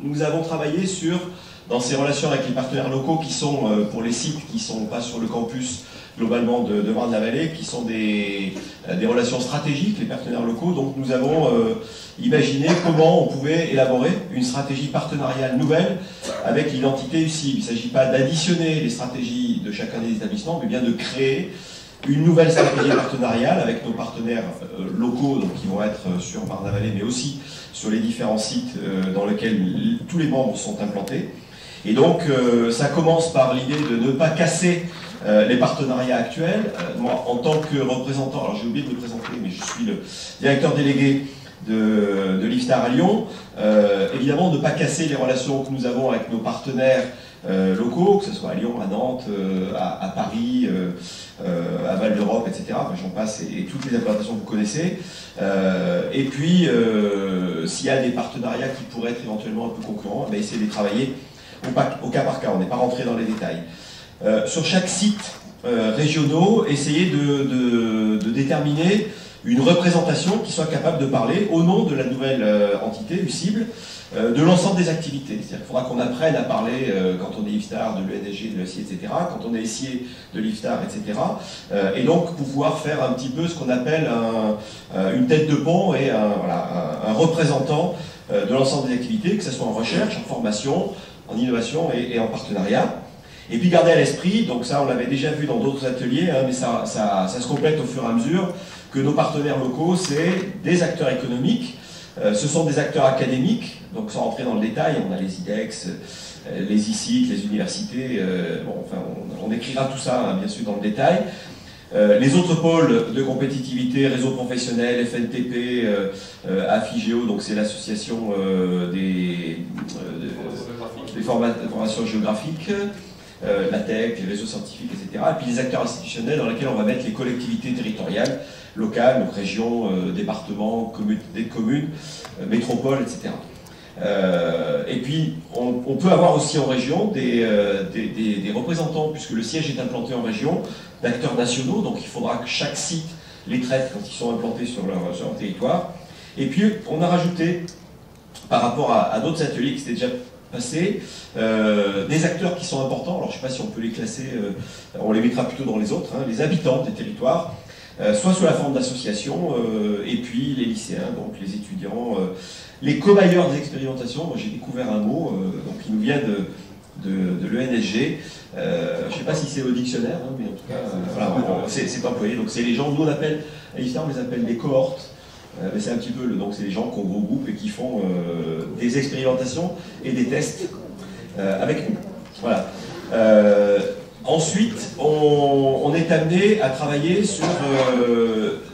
Speaker 10: nous avons travaillé dans ces relations avec les partenaires locaux qui sont, pour les sites qui ne sont pas sur le campus globalement de Marne-la-Vallée, qui sont des relations stratégiques, les partenaires locaux. Donc nous avons imaginé comment on pouvait élaborer une stratégie partenariale nouvelle avec l'identité UCIB. Il ne s'agit pas d'additionner les stratégies de chacun des établissements, mais bien de créer une nouvelle stratégie partenariale avec nos partenaires locaux donc, qui vont être sur Marne-la-Vallée, mais aussi sur les différents sites dans lesquels tous les membres sont implantés. Et donc, ça commence par l'idée de ne pas casser les partenariats actuels. Moi, en tant que représentant, alors j'ai oublié de me présenter, mais je suis le directeur délégué de l'IFSTAR à Lyon. Évidemment, ne pas casser les relations que nous avons avec nos partenaires locaux, que ce soit à Lyon, à Nantes, à Paris, à Val d'Europe, etc. Enfin, j'en passe, et toutes les implantations que vous connaissez. Et puis, s'il y a des partenariats qui pourraient être éventuellement un peu concurrents, eh bien, essayer de les travailler au cas par cas. On n'est pas rentré dans les détails. Sur chaque site régionaux, essayer de déterminer une représentation qui soit capable de parler au nom de la nouvelle entité, UCIB, de l'ensemble des activités. C'est-à-dire qu'il faudra qu'on apprenne à parler, quand on est IFSTAR, de l'ENSG, de l'ESI, etc., quand on est SIE de l'IFSTAR, etc. Et donc pouvoir faire un petit peu ce qu'on appelle une tête de pont et un représentant de l'ensemble des activités, que ce soit en recherche, en formation, en innovation et en partenariat. Et puis garder à l'esprit, donc ça on l'avait déjà vu dans d'autres ateliers, mais ça se complète au fur et à mesure, que nos partenaires locaux, c'est des acteurs économiques, ce sont des acteurs académiques, donc sans rentrer dans le détail, on a les IDEX, les ICIT, les universités, bon, enfin, on écrira tout ça, hein, bien sûr, dans le détail. Les autres pôles de compétitivité, réseau professionnel, FNTP, AFIGEO, donc c'est l'association des formations géographiques, la tech, les réseaux scientifiques, etc. Et puis les acteurs institutionnels dans lesquels on va mettre les collectivités territoriales, locales, donc régions, départements, communes, métropoles, etc. Et puis on peut avoir aussi en région des représentants, puisque le siège est implanté en région, d'acteurs nationaux, donc il faudra que chaque site les traite quand ils sont implantés sur leur territoire. Et puis on a rajouté, par rapport à d'autres ateliers qui s'étaient déjà passés, des acteurs qui sont importants, alors je ne sais pas si on peut les classer, on les mettra plutôt dans les autres, hein, les habitants des territoires, soit sous la forme d'associations, et puis les lycéens, donc les étudiants, les cobayeurs des expérimentations. Moi j'ai découvert un mot donc, qui nous vient de l'ENSG, je ne sais pas si c'est au dictionnaire, hein, mais en tout cas, voilà, bon, c'est employé, donc c'est les gens, nous on appelle, à l'IFTAR on les appelle des cohortes, mais c'est un petit peu, donc c'est les gens qui ont gros groupe et qui font des expérimentations et des tests avec nous. Voilà. Ensuite, on est amené à travailler sur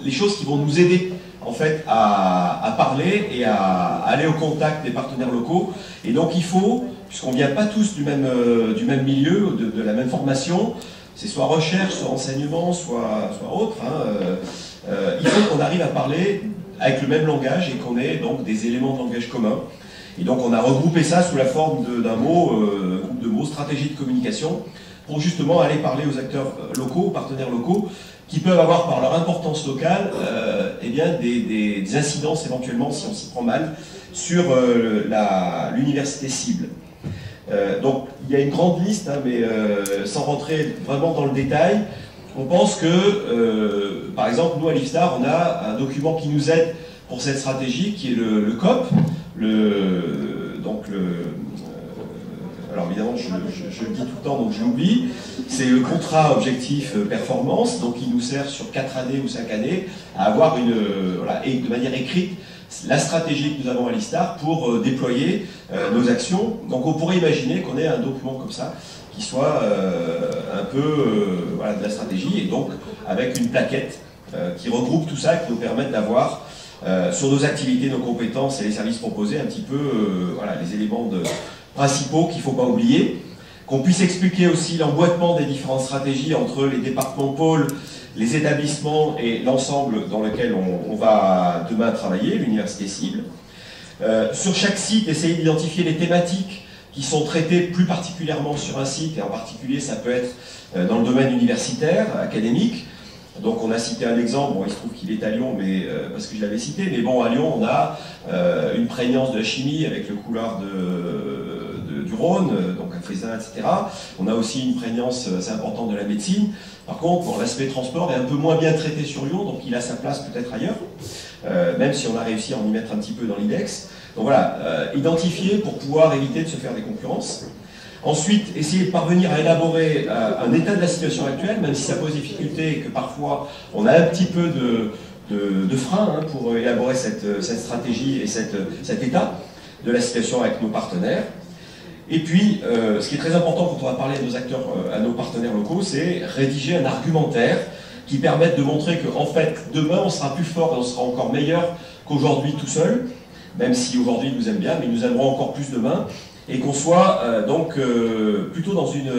Speaker 10: les choses qui vont nous aider en fait à parler et à aller au contact des partenaires locaux. Et donc il faut, puisqu'on ne vient pas tous du même milieu, de la même formation, c'est soit recherche, soit enseignement, soit autre, hein, il faut qu'on arrive à parler avec le même langage et qu'on ait donc des éléments de langage communs. Et donc on a regroupé ça sous la forme d'un mot, groupe de mots, stratégie de communication, pour justement aller parler aux acteurs locaux, aux partenaires locaux, qui peuvent avoir par leur importance locale eh bien, des incidences éventuellement, si on s'y prend mal, sur l'université cible. Donc il y a une grande liste, hein, mais sans rentrer vraiment dans le détail, on pense que, par exemple, nous à l'IFSTAR, on a un document qui nous aide pour cette stratégie, qui est le COP, alors évidemment, je le dis tout le temps, donc je l'oublie, c'est le contrat objectif performance, donc il nous sert sur 4 années ou 5 années à avoir voilà, et de manière écrite, la stratégie que nous avons à l'IFSTAR pour déployer nos actions. Donc on pourrait imaginer qu'on ait un document comme ça, qui soit un peu voilà, de la stratégie, et donc avec une plaquette qui regroupe tout ça et qui nous permette d'avoir sur nos activités, nos compétences et les services proposés un petit peu voilà, les éléments principaux qu'il ne faut pas oublier, qu'on puisse expliquer aussi l'emboîtement des différentes stratégies entre les départements pôles, les établissements et l'ensemble dans lequel on va demain travailler, l'université cible. Sur chaque site, essayer d'identifier les thématiques qui sont traitées plus particulièrement sur un site, et en particulier ça peut être dans le domaine universitaire, académique. Donc on a cité un exemple, bon, il se trouve qu'il est à Lyon, mais, parce que je l'avais cité, mais bon, à Lyon on a une prégnance de la chimie avec le couloir du Rhône, donc à Faisin, etc. On a aussi une prégnance assez importante de la médecine. Par contre, bon, l'aspect transport est un peu moins bien traité sur Lyon, donc il a sa place peut-être ailleurs, même si on a réussi à en y mettre un petit peu dans l'index. Donc voilà, identifier pour pouvoir éviter de se faire des concurrences. Ensuite, essayer de parvenir à élaborer un état de la situation actuelle, même si ça pose des difficultés et que parfois on a un petit peu de frein hein, pour élaborer cette stratégie et cet état de la situation avec nos partenaires. Et puis, ce qui est très important quand on va parler à nos acteurs, à nos partenaires locaux, c'est rédiger un argumentaire qui permette de montrer qu'en fait, demain, on sera plus fort et on sera encore meilleur qu'aujourd'hui tout seul, même si aujourd'hui ils nous aiment bien, mais ils nous aimeront encore plus demain. Et qu'on soit donc plutôt dans une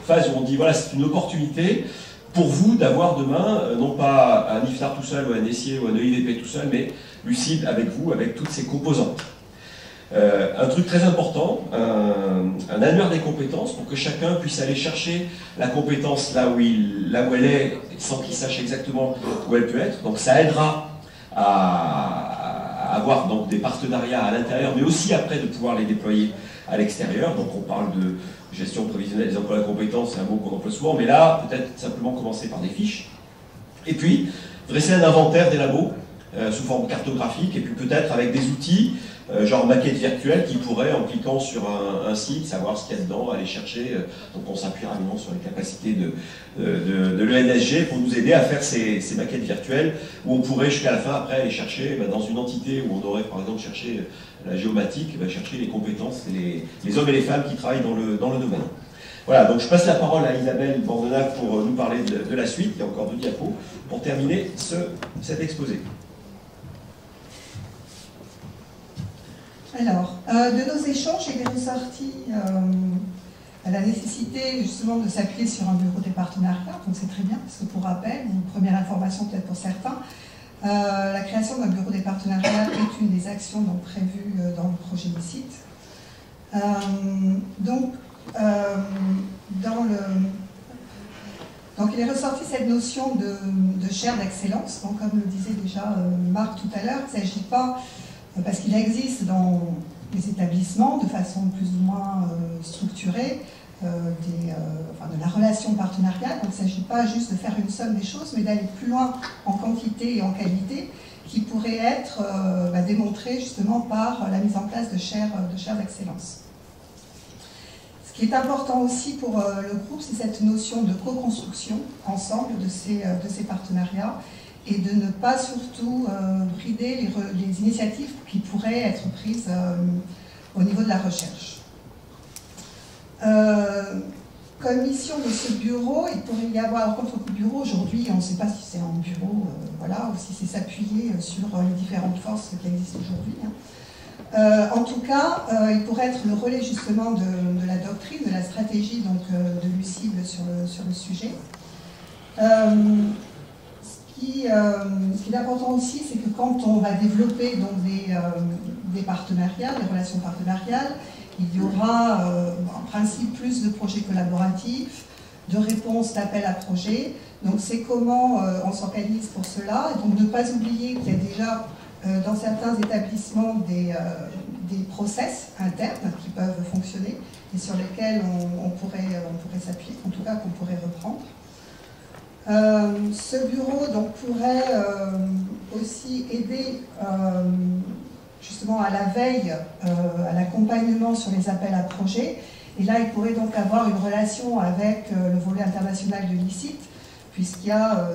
Speaker 10: phase où on dit voilà, c'est une opportunité pour vous d'avoir demain, non pas un IFTAR tout seul ou un ESSIE ou un EIVP tout seul, mais lucide avec vous, avec toutes ses composantes. Un truc très important, un annuaire des compétences pour que chacun puisse aller chercher la compétence là où elle est sans qu'il sache exactement où elle peut être. Donc ça aidera à avoir donc des partenariats à l'intérieur, mais aussi après de pouvoir les déployer à l'extérieur. Donc on parle de gestion prévisionnelle des emplois de compétences, c'est un mot qu'on emploie souvent, mais là, peut-être simplement commencer par des fiches. Et puis, dresser un inventaire des labos sous forme cartographique, et puis peut-être avec des outils, genre maquette virtuelle, qui pourrait, en cliquant sur un site, savoir ce qu'il y a dedans, aller chercher. Donc on s'appuie rapidement sur les capacités de l'ENSG pour nous aider à faire ces maquettes virtuelles, où on pourrait jusqu'à la fin, après, aller chercher dans une entité où on aurait par exemple cherché la géomatique, chercher les compétences, les hommes et les femmes qui travaillent dans le domaine. Voilà, donc je passe la parole à Isabelle Bordenac pour nous parler de la suite. Il y a encore 2 diapos pour terminer cet exposé.
Speaker 11: Alors, de nos échanges, il est ressorti la nécessité justement de s'appuyer sur un bureau des partenariats, donc c'est très bien, parce que pour rappel, une première information peut-être pour certains, la création d'un bureau des partenariats est une des actions donc, prévues dans le projet du site. Donc il est ressorti cette notion de chaire d'excellence, donc comme le disait déjà Marc tout à l'heure, il ne s'agit pas, parce qu'il existe dans les établissements de façon plus ou moins structurée, de la relation partenariale, donc il ne s'agit pas juste de faire une somme des choses, mais d'aller plus loin en quantité et en qualité, qui pourrait être démontrée justement par la mise en place de chaires d'excellence. Ce qui est important aussi pour le groupe, c'est cette notion de co-construction ensemble de ces partenariats et de ne pas surtout brider les initiatives qui pourraient être prises au niveau de la recherche. Comme mission de ce bureau, il pourrait y avoir, contre le bureau aujourd'hui, on ne sait pas si c'est un bureau, voilà, ou si c'est s'appuyer sur les différentes forces qui existent aujourd'hui. En tout cas, il pourrait être le relais justement de la doctrine, de la stratégie donc, de Lucible sur le sujet. Ce qui est important aussi, c'est que quand on va développer donc, des partenariats, des relations partenariales, il y aura en principe plus de projets collaboratifs, de réponses d'appel à projets. Donc c'est comment on s'organise pour cela. Et donc ne pas oublier qu'il y a déjà dans certains établissements des process internes qui peuvent fonctionner et sur lesquels on pourrait s'appuyer, en tout cas qu'on pourrait reprendre. Ce bureau donc, pourrait aussi aider justement à la veille, à l'accompagnement sur les appels à projets. Et là, il pourrait donc avoir une relation avec le volet international de l'ICIT, puisqu'il y a,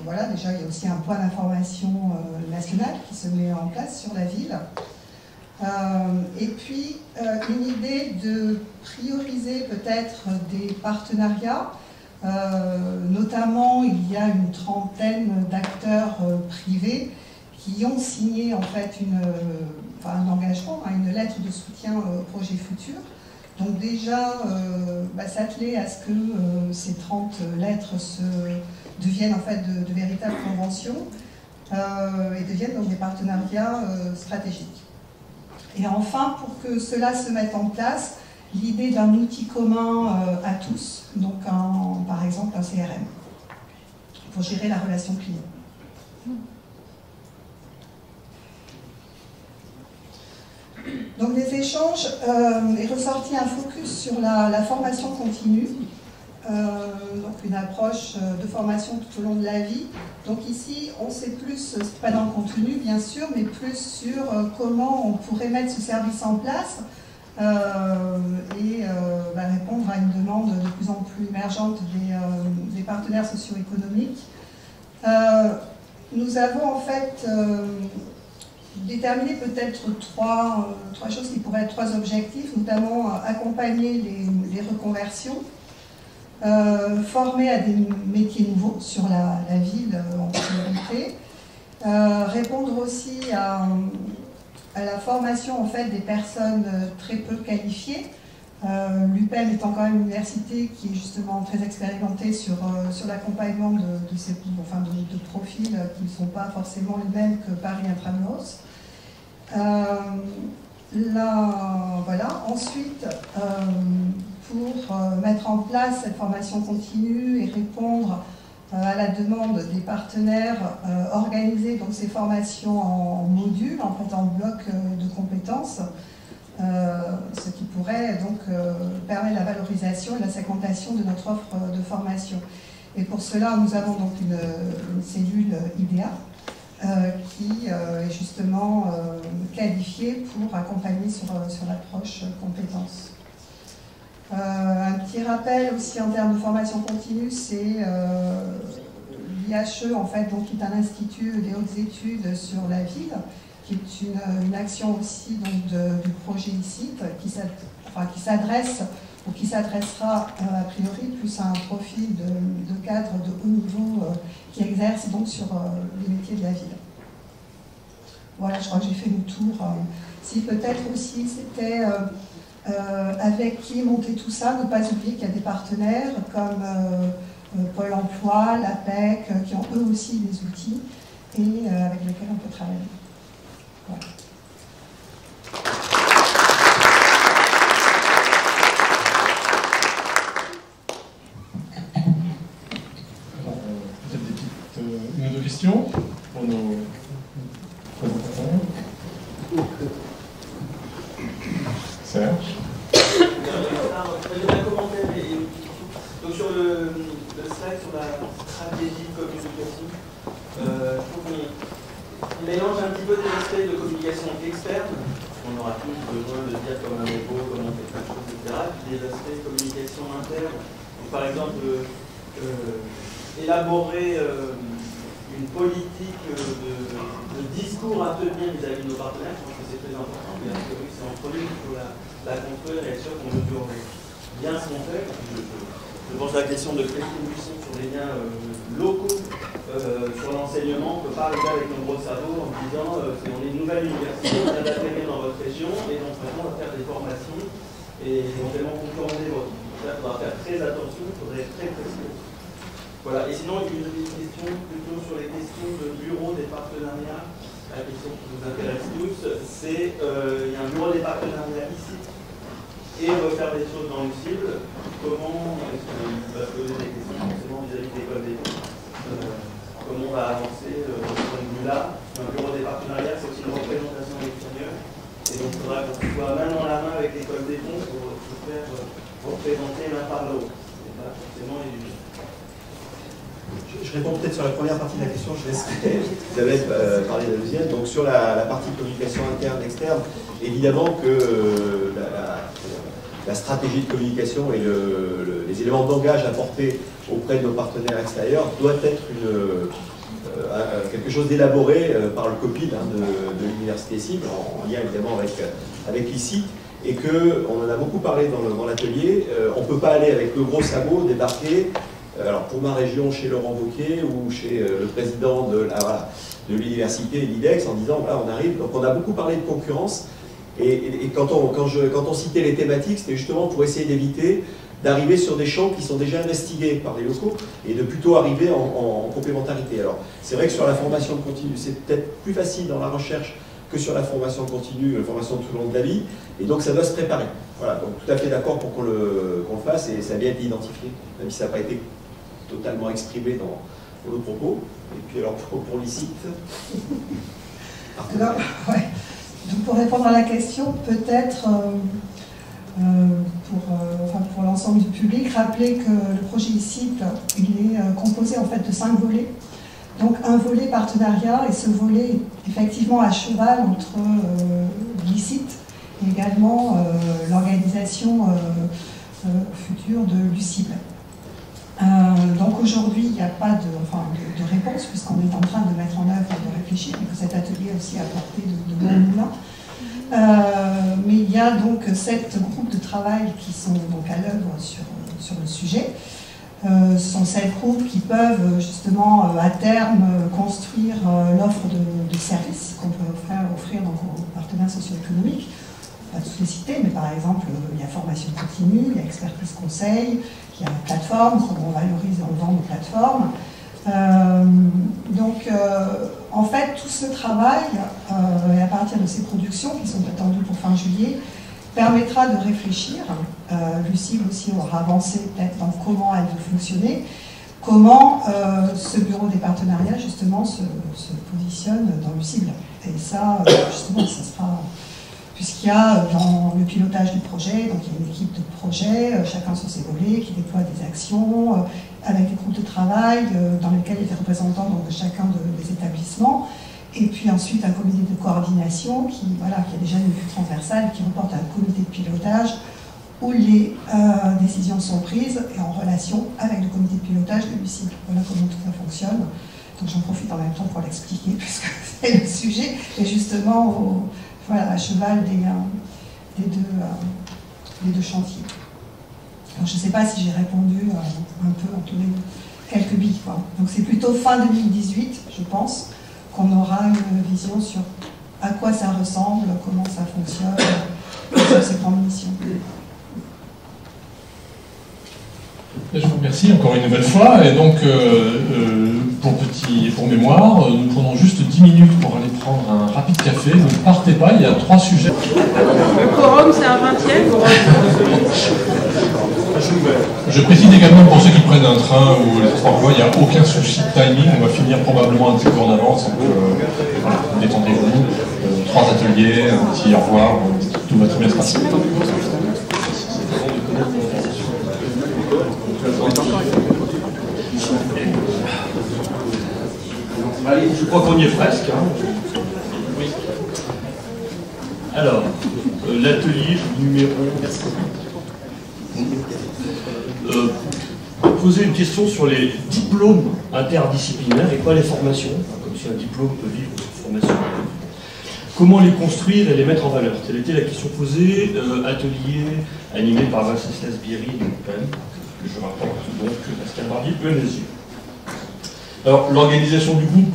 Speaker 11: voilà, déjà, il y a aussi un point d'information national qui se met en place sur la ville. Et puis, une idée de prioriser peut-être des partenariats. Notamment, il y a une trentaine d'acteurs privés qui ont signé en fait un engagement, une lettre de soutien au projet futur. Donc déjà, s'atteler à ce que ces 30 lettres deviennent en fait de véritables conventions et deviennent donc des partenariats stratégiques. Et enfin, pour que cela se mette en place, l'idée d'un outil commun à tous, donc par exemple un CRM, pour gérer la relation client. Donc des échanges est ressorti un focus sur la formation continue, donc une approche de formation tout au long de la vie. Donc ici, on sait plus, pas dans le contenu bien sûr, mais plus sur comment on pourrait mettre ce service en place et répondre à une demande de plus en plus émergente des partenaires socio-économiques. Nous avons en fait déterminé peut-être trois choses qui pourraient être 3 objectifs, notamment accompagner les reconversions, former à des métiers nouveaux sur la ville en priorité, répondre aussi à la formation en fait, des personnes très peu qualifiées. L'UPEM étant quand même une université qui est justement très expérimentée sur l'accompagnement de profils qui ne sont pas forcément les mêmes que Paris Intramuros. Voilà. Ensuite, pour mettre en place cette formation continue et répondre à la demande des partenaires, organiser donc ces formations en modules, en fait en blocs de compétences, ce qui pourrait donc permettre la valorisation et la segmentation de notre offre de formation. Et pour cela, nous avons donc une cellule IDEA qui est justement qualifié pour accompagner sur l'approche compétences. Un petit rappel aussi en termes de formation continue, c'est l'IHE, en fait, donc, qui est un institut des hautes études sur la ville, qui est une action aussi donc, du projet ICIT, qui s'adresse ou qui s'adressera a priori plus à un profil de cadre de haut niveau qui exerce donc sur les métiers de la ville. Voilà, je crois que j'ai fait le tour. Si peut-être aussi c'était avec qui monter tout ça, ne pas oublier qu'il y a des partenaires comme Pôle emploi, l'APEC, qui ont eux aussi des outils et avec lesquels on peut travailler. Voilà.
Speaker 2: Peut-être une ou deux questions pour nos présentateurs. Serge.
Speaker 4: Donc sur le slide sur la stratégie de communication, je trouve qu'on mélange un petit peu des aspects de communication externe. On aura tous besoin de dire comme un robot, comment on fait plein de choses, etc. Puis des aspects de communication interne. Donc, par exemple, élaborer une politique de discours à tenir vis-à-vis de nos partenaires. Je pense que c'est très important. Bien sûr, c'est entre nous qu'il faut la construire et être sûr qu'on mesure bien ce qu'on fait. Je pense à la question de Christine Buisson sur les liens locaux, sur l'enseignement. On ne peut pas arriver avec nos gros sabots en disant on est une nouvelle université, on vient d'atterrir dans votre région et donc maintenant on va faire des formations et éventuellement concurrenter votre. Il faudra faire très attention, il faudrait être très précis. Voilà, et sinon une question plutôt sur les questions de bureau des partenariats. La question qui nous intéresse tous, c'est il y a un bureau des partenariats ici. Et on veut faire des choses dans le cible. Comment est-ce qu'on va se poser des questions forcément vis-à-vis de l'école des comptes, comment on va avancer de ce point de vue-là. Un bureau des partenariats, c'est aussi une représentation à l'extérieur. Et donc il faudra qu'on soit main dans la main avec l'école des comptes pour se faire représenter l'un par l'autre. C'est pas forcément évident.
Speaker 10: Je réponds peut-être sur la première partie de la question, je laisse Isabelle parler de la deuxième. Donc sur la partie communication interne, externe, évidemment que la stratégie de communication et les éléments de langage apportés auprès de nos partenaires extérieurs doit être quelque chose d'élaboré par le COPIL de l'université cible, en lien évidemment avec l'ICIT, et qu'on en a beaucoup parlé dans l'atelier. On ne peut pas aller avec le gros sabot débarquer. Alors pour ma région, chez Laurent Wauquiez ou chez le président de l'université, l'IDEX, en disant voilà, on arrive. Donc on a beaucoup parlé de concurrence. Et quand on citait les thématiques, c'était justement pour essayer d'éviter d'arriver sur des champs qui sont déjà investigués par les locaux et de plutôt arriver en complémentarité. Alors c'est vrai que sur la formation continue, c'est peut-être plus facile dans la recherche que sur la formation continue, la formation tout au long de la vie, et donc ça doit se préparer. Voilà, donc tout à fait d'accord pour qu'on le fasse, et ça a bien été identifié, même si ça n'a pas été totalement exprimé dans nos propos. Et puis alors pour l'ICIT.
Speaker 11: Alors, ouais. Donc pour répondre à la question, peut-être pour l'ensemble du public, rappeler que le projet ICIT, il est composé en fait de 5 volets. Donc un volet partenariat, et ce volet est effectivement à cheval entre l'ICIT et également l'organisation future de l'UCIBL. Donc aujourd'hui, il n'y a pas de réponse, puisqu'on est en train de mettre en œuvre et de réfléchir, et que cet atelier aussi a apporté de bons moulins. Mais il y a donc 7 groupes de travail qui sont donc à l'œuvre sur le sujet. Ce sont 7 groupes qui peuvent justement à terme construire l'offre de services qu'on peut offrir donc aux partenaires socio-économiques. On va tous les citer, mais par exemple, il y a formation continue, il y a expertise conseil, il y a plateforme, comment on valorise et on vend nos plateformes. En fait, tout ce travail, et à partir de ces productions qui sont attendues pour fin juillet, permettra de réfléchir. L'UCIBL aussi aura avancé peut-être dans comment elle veut fonctionner, comment ce bureau des partenariats justement se positionne dans l'UCIBL. Et ça, justement, ça sera... Puisqu'il y a dans le pilotage du projet, donc il y a une équipe de projet, chacun sur ses volets, qui déploie des actions, avec des groupes de travail dans lesquels il y a des représentants donc, de chacun des établissements. Et puis ensuite un comité de coordination qui a déjà une vue transversale, qui reporte à un comité de pilotage où les décisions sont prises et en relation avec le comité de pilotage de l'UCID. Voilà comment tout ça fonctionne. Donc j'en profite en même temps pour l'expliquer puisque c'est le sujet, et justement à cheval des deux chantiers. Alors, je ne sais pas si j'ai répondu un peu en tous les quelques billes, quoi. Donc c'est plutôt fin 2018, je pense, qu'on aura une vision sur à quoi ça ressemble, comment ça fonctionne, sur ces grandes missions.
Speaker 2: Je vous remercie encore une nouvelle fois. Et donc, pour mémoire, nous prenons juste 10 minutes pour aller prendre un rapide café. Ne partez pas, il y a 3 sujets.
Speaker 3: Le quorum, c'est un 20e.
Speaker 2: Je précise également pour ceux qui prennent un train ou les transports, il n'y a aucun souci de timing. On va finir probablement un petit peu en avance. Donc, voilà, détendez-vous. 3 ateliers, un petit au revoir. Tout va très bien se passer.
Speaker 12: Allez, je crois qu'on y est presque. Oui. Alors, l'atelier numéro... poser une question sur les diplômes interdisciplinaires et pas les formations, comme si un diplôme peut vivre de formation. Comment les construire et les mettre en valeur? Telle était la question posée. Atelier animé par Venceslas Biri de l'UPEM, que je rapporte donc Pascal Barbier de l'ENSU. Alors, l'organisation du groupe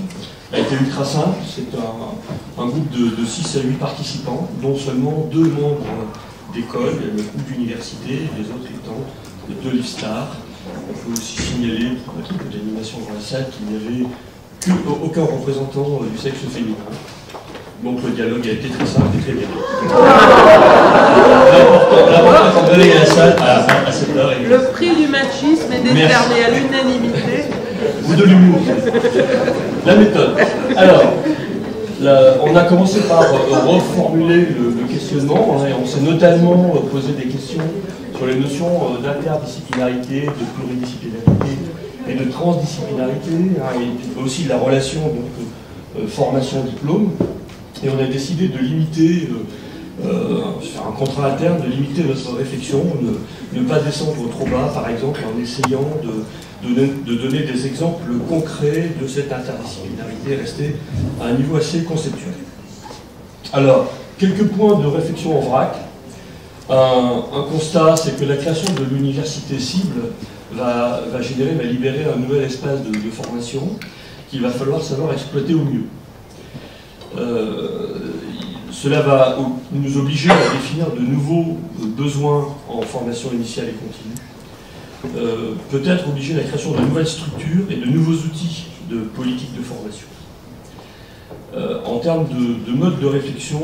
Speaker 12: a été ultra simple. C'est un groupe de 6 à 8 participants, dont seulement 2 membres d'école, le groupe d'université, les autres étant de l'IFSTAR. On peut aussi signaler, pour un peu d'animation dans la salle, qu'il n'y avait aucun représentant du sexe féminin. Donc le dialogue a été très simple et très bien. L'important est de donner à la salle à cette heure.
Speaker 3: Le prix du machisme est décerné à l'unanimité.
Speaker 12: Ou de l'humour. La méthode. Alors, on a commencé par reformuler le questionnement, et on s'est notamment posé des questions sur les notions d'interdisciplinarité, de pluridisciplinarité et de transdisciplinarité, et aussi la relation formation-diplôme. Et on a décidé de limiter, faire un contrat interne, de limiter notre réflexion, ne pas descendre trop bas, par exemple, en essayant de donner des exemples concrets de cette interdisciplinarité, rester à un niveau assez conceptuel. Alors, quelques points de réflexion en vrac. Un constat, c'est que la création de l'université cible va libérer un nouvel espace de formation qu'il va falloir savoir exploiter au mieux. Cela va nous obliger à définir de nouveaux besoins en formation initiale et continue. Peut-être obliger la création de nouvelles structures et de nouveaux outils de politique de formation. En termes de mode de réflexion,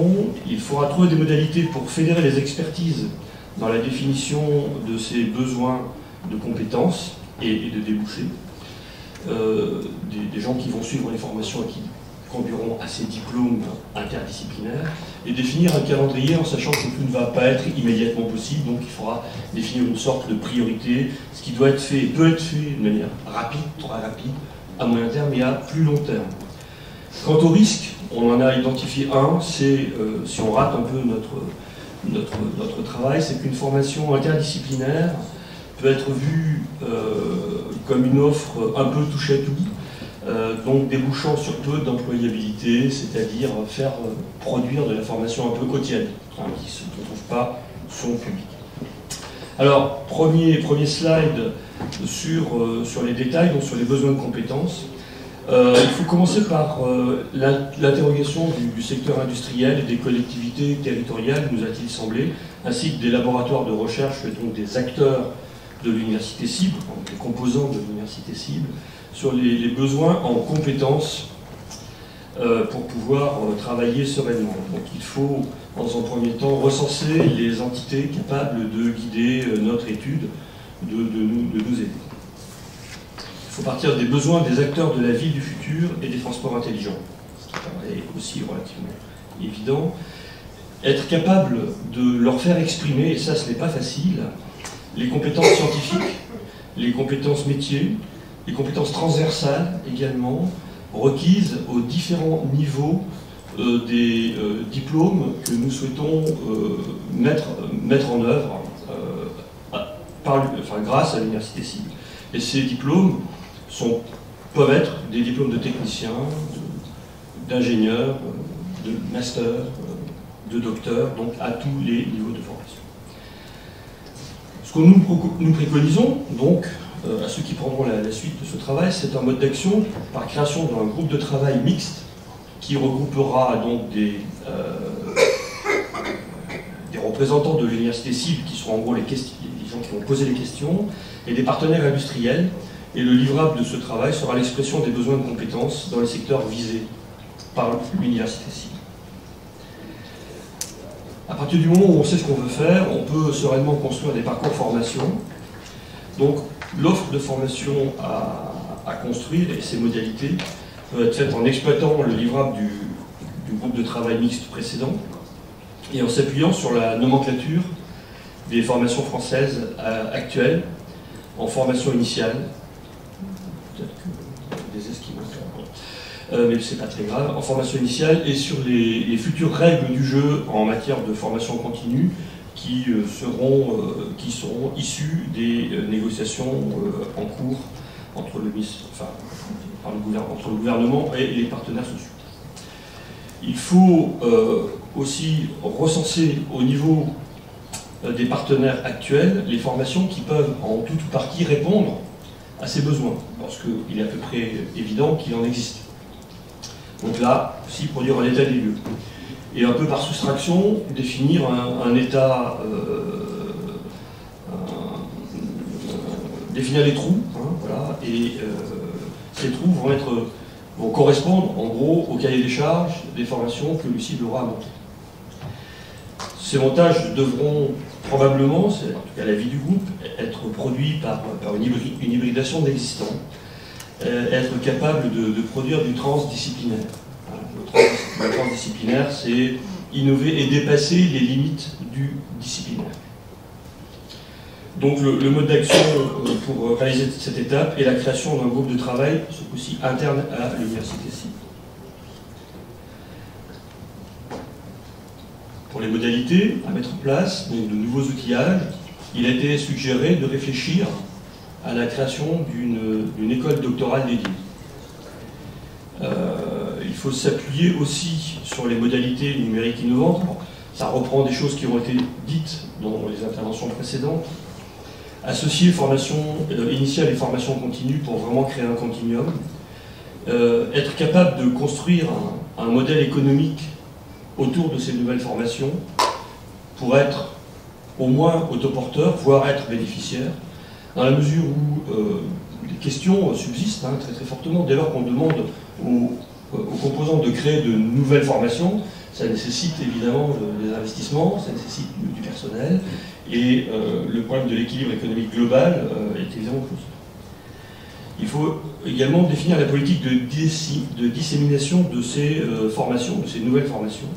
Speaker 12: il faudra trouver des modalités pour fédérer les expertises dans la définition de ces besoins de compétences et de débouchés. Des gens qui vont suivre les formations et qui conduiront à ces diplômes interdisciplinaires, et définir un calendrier en sachant que tout ne va pas être immédiatement possible, donc il faudra définir une sorte de priorité, ce qui doit être fait et peut être fait de manière rapide, très rapide, à moyen terme et à plus long terme. Quant au risque, on en a identifié un, c'est, si on rate un peu notre travail, c'est qu'une formation interdisciplinaire peut être vue comme une offre un peu touche à tout, donc débouchant sur peu d'employabilité, c'est-à-dire faire produire de la formation un peu quotidienne, qui ne trouve pas son public. Alors, premier slide sur les détails, donc sur les besoins de compétences. Il faut commencer par l'interrogation du secteur industriel et des collectivités territoriales, nous a-t-il semblé, ainsi que des laboratoires de recherche, donc des acteurs de l'université cible, donc les composants de l'université cible, sur les besoins en compétences pour pouvoir travailler sereinement. Donc il faut, dans un premier temps, recenser les entités capables de guider notre étude, de nous aider. Il faut partir des besoins des acteurs de la ville du futur et des transports intelligents, ce qui paraît aussi relativement évident. Être capable de leur faire exprimer, et ça ce n'est pas facile, les compétences scientifiques, les compétences métiers, les compétences transversales également, requises aux différents niveaux des diplômes que nous souhaitons mettre en œuvre grâce à l'université cible. Et ces diplômes peuvent être des diplômes de techniciens, d'ingénieurs, de master, de docteur, donc à tous les niveaux de formation. Ce que nous préconisons, donc, à ceux qui prendront la suite de ce travail, c'est un mode d'action par création d'un groupe de travail mixte qui regroupera donc des représentants de l'université cible qui seront en gros les gens qui vont poser les questions, et des partenaires industriels. Et le livrable de ce travail sera l'expression des besoins de compétences dans les secteurs visés par l'université cible. À partir du moment où on sait ce qu'on veut faire, on peut sereinement construire des parcours formation. Donc l'offre de formation à construire et ses modalités peut être faite en exploitant le livrable du groupe de travail mixte précédent et en s'appuyant sur la nomenclature des formations françaises actuelles en formation initiale. Peut-être que des esquimaux, mais c'est pas très grave, en formation initiale et sur les futures règles du jeu en matière de formation continue qui seront issues des négociations en cours entre le gouvernement et les partenaires sociaux. Il faut aussi recenser au niveau des partenaires actuels les formations qui peuvent en toute ou partie répondre à ces besoins, parce qu'il est à peu près évident qu'il en existe. Donc là, aussi produire un état des lieux. Et un peu par soustraction, définir un état, définir les trous, voilà, et ces trous vont correspondre en gros au cahier des charges des formations que l'UCIB aura à monter. Ces montages devront probablement, c'est en tout cas l'avis du groupe, être produits par une hybridation de l'existant, être capable de produire du transdisciplinaire. Le transdisciplinaire, c'est innover et dépasser les limites du disciplinaire. Donc le mode d'action pour réaliser cette étape est la création d'un groupe de travail, ce coup-ci interne à l'université cible. Pour les modalités à mettre en place, donc de nouveaux outillages, il a été suggéré de réfléchir à la création d'une école doctorale dédiée. Il faut s'appuyer aussi sur les modalités numériques innovantes. Ça reprend des choses qui ont été dites dans les interventions précédentes. Associer formation initiale et formation continue pour vraiment créer un continuum. Être capable de construire un modèle économique autour de ces nouvelles formations pour être au moins autoporteur, voire être bénéficiaire, dans la mesure où des questions subsistent très très fortement dès lors qu'on demande aux composants de créer de nouvelles formations. Ça nécessite évidemment des investissements, ça nécessite du personnel, et le problème de l'équilibre économique global est évidemment posé. Il faut également définir la politique de dissémination de ces formations, de ces nouvelles formations.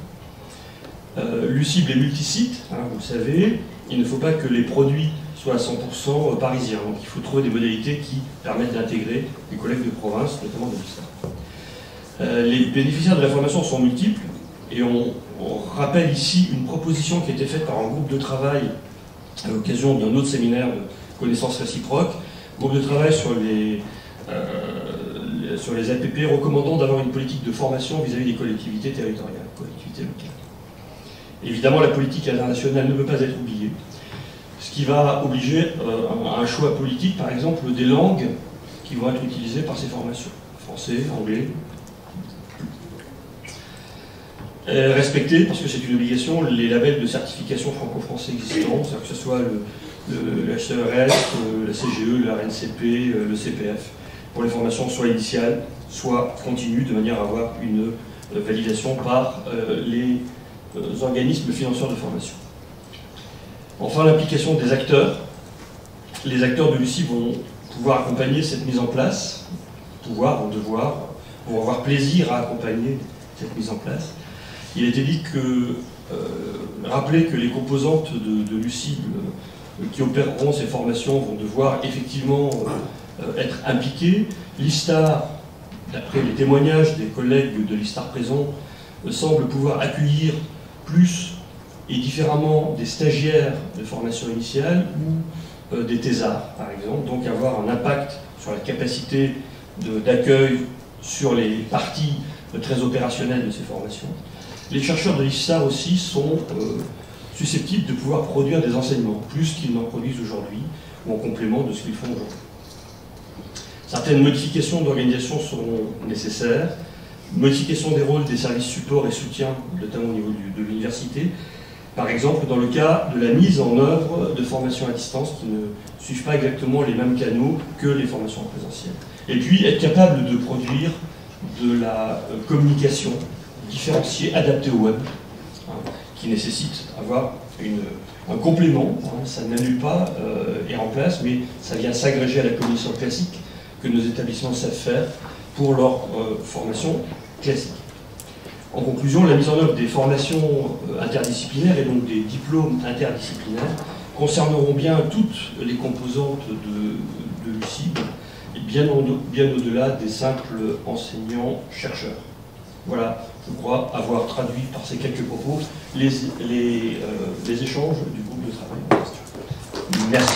Speaker 12: L'UCIB est multisite, vous le savez, il ne faut pas que les produits soient à 100% parisiens, donc il faut trouver des modalités qui permettent d'intégrer les collègues de province, notamment de l'UCIB. Les bénéficiaires de la formation sont multiples, et on rappelle ici une proposition qui a été faite par un groupe de travail à l'occasion d'un autre séminaire de connaissances réciproques, groupe de travail sur les APP recommandant d'avoir une politique de formation vis-à-vis des collectivités territoriales, collectivités locales. Évidemment, la politique internationale ne peut pas être oubliée, ce qui va obliger à un choix politique, par exemple, des langues qui vont être utilisées par ces formations. Français, anglais. Respecter, parce que c'est une obligation, les labels de certification franco-français existants, c'est-à-dire que ce soit le HCERS, la CGE, la RNCP, le CPF, pour les formations soit initiales, soit continues, de manière à avoir une validation par les organismes financeurs de formation. Enfin, l'implication des acteurs. Les acteurs de l'UCIB vont pouvoir accompagner cette mise en place, vont avoir plaisir à accompagner cette mise en place. Il a été dit rappeler que les composantes de l'UCIB qui opéreront ces formations vont devoir effectivement être impliquées. L'ISTAR d'après les témoignages des collègues de l'ISTAR présents, semble pouvoir accueillir plus et différemment des stagiaires de formation initiale ou des thésards, par exemple, donc avoir un impact sur la capacité d'accueil sur les parties très opérationnelles de ces formations. Les chercheurs de l'ISTAR aussi sont susceptibles de pouvoir produire des enseignements, plus qu'ils n'en produisent aujourd'hui, ou en complément de ce qu'ils font aujourd'hui. Certaines modifications d'organisation seront nécessaires, modification des rôles des services support et soutien, notamment au niveau de l'université, par exemple dans le cas de la mise en œuvre de formations à distance qui ne suivent pas exactement les mêmes canaux que les formations en présentiel. Et puis être capable de produire de la communication différenciée, adaptée au web, qui nécessite avoir un complément, ça n'annule pas et remplace, mais ça vient s'agréger à la communication classique que nos établissements savent faire pour leur formation classique. En conclusion, la mise en œuvre des formations interdisciplinaires et donc des diplômes interdisciplinaires concerneront bien toutes les composantes de l'UCIB et bien au-delà des simples enseignants-chercheurs. Voilà, je crois avoir traduit par ces quelques propos les échanges du groupe de travail. Merci.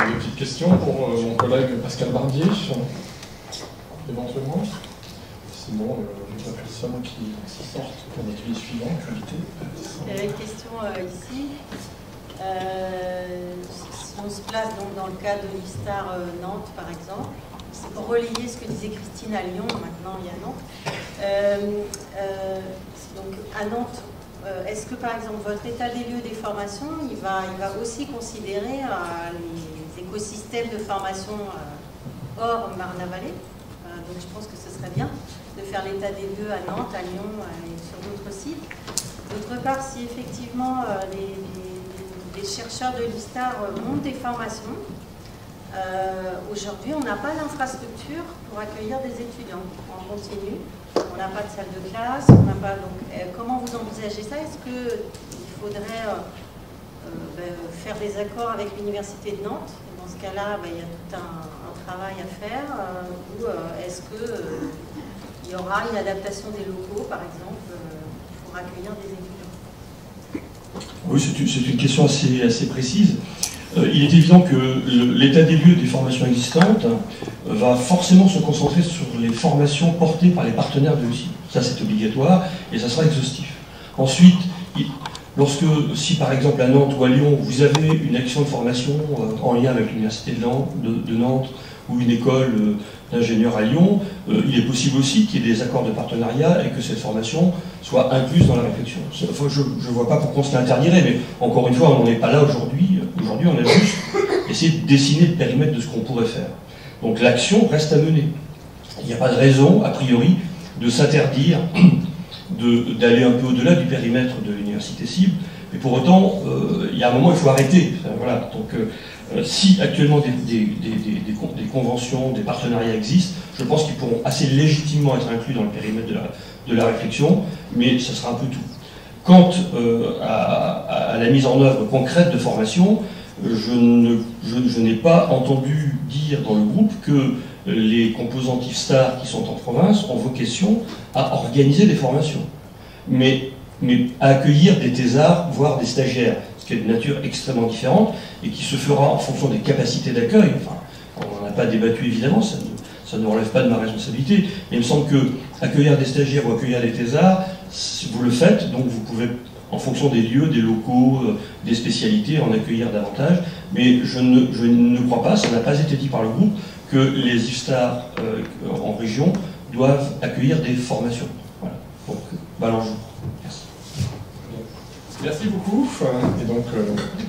Speaker 2: Une petite question pour mon collègue Pascal Barbier, éventuellement. Sinon, je n'ai pas personne qui sorte pour l'atelier suivant.
Speaker 13: Il y avait une question ici. Si on se place donc dans le cas de l'ISTAR Nantes, par exemple, c'est pour relayer ce que disait Christine à Lyon, maintenant il y a Nantes. Donc à Nantes, est-ce que par exemple votre état des lieux des formations, il va aussi considérer les écosystèmes de formation hors Marne-la-Vallée? Donc je pense que ce serait bien de faire l'état des lieux à Nantes, à Lyon et sur d'autres sites. D'autre part, si effectivement les chercheurs de l'ISTAR montent des formations, aujourd'hui on n'a pas l'infrastructure pour accueillir des étudiants en continu. On n'a pas de salle de classe, on n'a pas. Donc, comment vous envisagez ça? Est-ce qu'il faudrait faire des accords avec l'Université de Nantes? Dans ce cas-là, il y a tout un travail à faire. Ou est-ce qu'il y aura une adaptation des locaux, par exemple, pour accueillir des étudiants?
Speaker 12: Oui, c'est une question assez précise. Il est évident que l'état des lieux des formations existantes va forcément se concentrer sur les formations portées par les partenaires de l'UCIB. Ça, c'est obligatoire et ça sera exhaustif. Ensuite, si par exemple à Nantes ou à Lyon, vous avez une action de formation en lien avec l'Université de Nantes ou une école d'ingénieurs à Lyon, il est possible aussi qu'il y ait des accords de partenariat et que cette formation soit incluse dans la réflexion. Enfin, je ne vois pas pourquoi on se l'interdirait, mais encore une fois, on n'en est pas là aujourd'hui. Aujourd'hui, on a juste essayé de dessiner le périmètre de ce qu'on pourrait faire. Donc l'action reste à mener. Il n'y a pas de raison, a priori, de s'interdire d'aller un peu au-delà du périmètre de l'université cible, mais pour autant, il y a un moment, il faut arrêter. Voilà. Donc, si actuellement des conventions, des partenariats existent, je pense qu'ils pourront assez légitimement être inclus dans le périmètre de la réflexion, mais ce sera un peu tout. Quant à la mise en œuvre concrète de formation, je n'ai pas entendu dire dans le groupe que les composantes IFSTAR qui sont en province ont vocation à organiser des formations, mais à accueillir des thésards, voire des stagiaires, ce qui est de nature extrêmement différente et qui se fera en fonction des capacités d'accueil. Enfin, on n'en a pas débattu évidemment, ça ne relève pas de ma responsabilité, mais il me semble que accueillir des stagiaires ou accueillir des thésards, vous le faites, donc vous pouvez, en fonction des lieux, des locaux, des spécialités, en accueillir davantage, mais je ne crois pas, ça n'a pas été dit par le groupe, que les IFSTAR en région doivent accueillir des formations. Voilà. Donc, l'enjeu. Merci.
Speaker 2: Merci beaucoup. Et donc,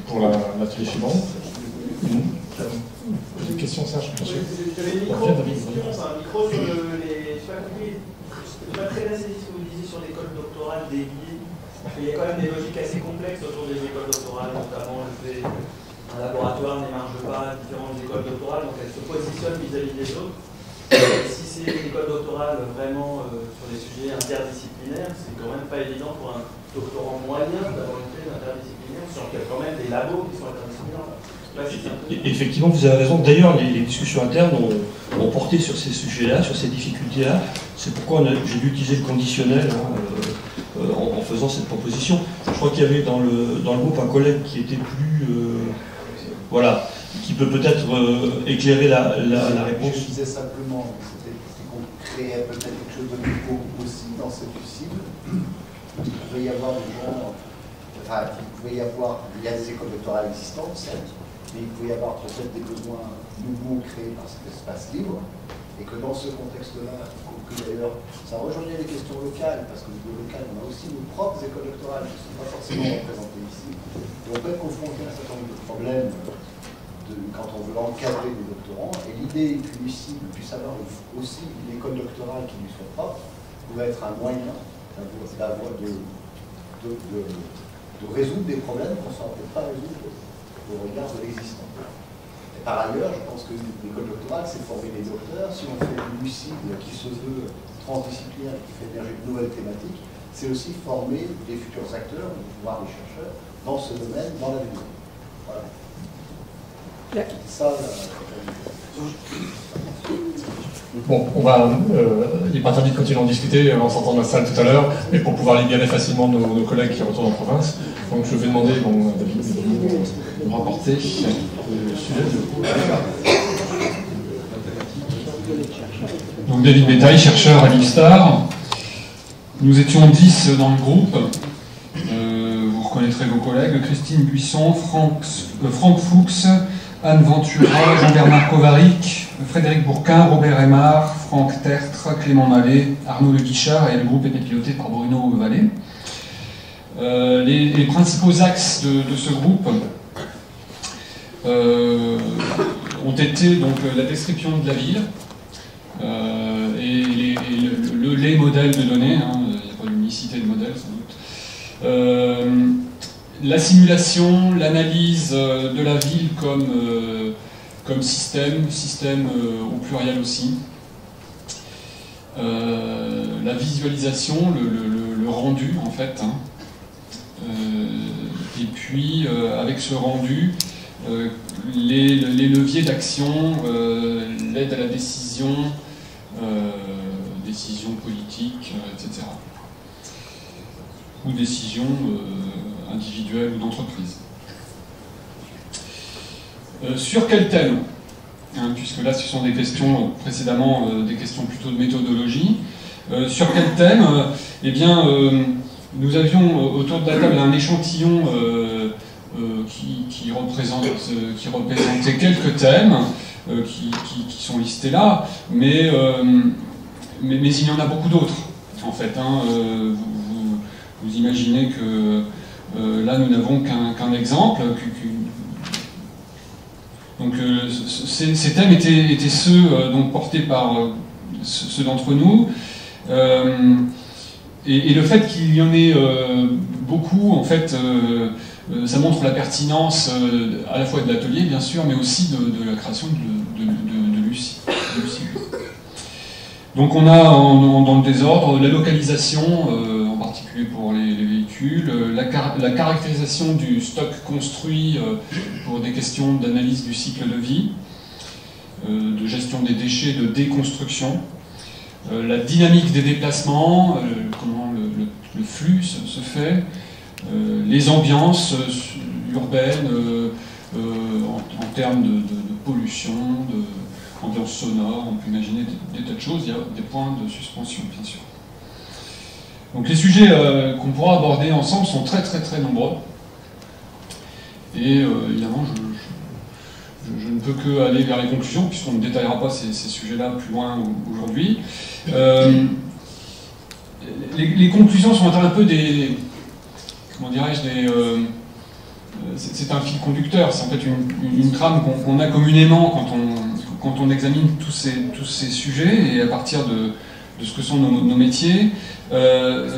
Speaker 2: pour l'atelier suivant, des questions, Serge, monsieur.
Speaker 4: J'avais une micro sur les. Je n'ai pas très bien saisi ce que vous disiez sur l'école doctorale des guides. Il y a quand même des logiques assez complexes autour des écoles doctorales, notamment le fait qu'un laboratoire n'émarge pas différentes écoles doctorales, donc elles se positionnent vis-à-vis des autres. Si initier une école doctorale vraiment sur des sujets interdisciplinaires, c'est quand même pas évident pour un doctorant moyen d'avoir une thèse interdisciplinaire, sur qu'il y a quand même des labos qui sont interdisciplinaires.
Speaker 12: Effectivement, vous avez raison. D'ailleurs, les discussions internes ont porté sur ces sujets-là, sur ces difficultés-là. C'est pourquoi j'ai dû utiliser le conditionnel en faisant cette proposition. Je crois qu'il y avait dans le groupe un collègue qui était plus... voilà, qui peut peut-être éclairer la réponse.
Speaker 14: Je disais simplement qu'on créait peut-être quelque chose de nouveau aussi dans cette cible. Il pouvait y avoir des gens... Enfin, il y a des écoles doctorales existantes, certes, mais il pouvait y avoir peut-être des besoins nouveaux créés par cet espace libre, et que dans ce contexte-là, que d'ailleurs, ça rejoignait les questions locales, parce qu'au niveau local, on a aussi nos propres écoles doctorales qui ne sont pas forcément représentées ici. Et on peut être confronté à un certain nombre de problèmes quand on veut encadrer des doctorants, et l'idée qu'une cible puisse avoir aussi une école doctorale qui lui soit propre, pouvait être un moyen de résoudre des problèmes qu'on ne saurait peut-être pas résoudre au regard de l'existant. Et par ailleurs, je pense qu'une école doctorale, c'est former des docteurs. Si on fait une cible qui se veut transdisciplinaire, qui fait émerger de nouvelles thématiques, c'est aussi former des futurs acteurs, voire des chercheurs, dans ce domaine, dans l'avenir. Voilà. Ça,
Speaker 2: bon, il n'est pas interdit de continuer à en discuter en sortant de la salle tout à l'heure, mais pour pouvoir libérer facilement nos collègues qui retournent en province. Donc je vais demander à David de rapporter le sujet Donc David Bétail, chercheur à l'IFSTAR. Nous étions 10 dans le groupe. Vous reconnaîtrez vos collègues, Christine Buisson, Franck Fuchs, Anne Ventura, Jean-Bernard Kovarik, Frédéric Bourquin, Robert Aymar, Franck Tertre, Clément Mallet, Arnaud Le Guichard, et le groupe était piloté par Bruno Vallée. Les principaux axes de ce groupe ont été donc la description de la ville et les modèles de données, il n'y a pas d'unicité de modèles sans doute. La simulation, l'analyse de la ville comme système au pluriel aussi. La visualisation, le rendu en fait. Et puis avec ce rendu, les leviers d'action, l'aide à la décision, décision politique, etc. Ou décision individuelle ou d'entreprise. Sur quel thème, puisque là ce sont des questions précédemment, des questions plutôt de méthodologie. Sur quel thème, eh bien, nous avions autour de la table un échantillon qui représentait quelques thèmes qui sont listés là, mais il y en a beaucoup d'autres en fait. Vous imaginez que là nous n'avons qu'un exemple. Donc ces thèmes étaient ceux donc portés par ceux d'entre nous. Et le fait qu'il y en ait beaucoup, en fait, ça montre la pertinence à la fois de l'atelier, bien sûr, mais aussi de la création de Lucie. Donc on a dans le désordre la localisation, en particulier pour les véhicules, la caractérisation du stock construit pour des questions d'analyse du cycle de vie, de gestion des déchets, de déconstruction. La dynamique des déplacements, comment le flux se fait, les ambiances urbaines en termes de pollution, d'ambiance sonore, on peut imaginer des tas de choses, il y a des points de suspension bien sûr. Donc les sujets qu'on pourra aborder ensemble sont très nombreux, et évidemment je ne peux que aller vers les conclusions, puisqu'on ne détaillera pas ces sujets-là plus loin aujourd'hui. Les conclusions sont un peu des... Comment dirais-je, c'est un fil conducteur, c'est en fait une trame qu'on a communément quand on examine tous ces sujets, et à partir de ce que sont nos métiers.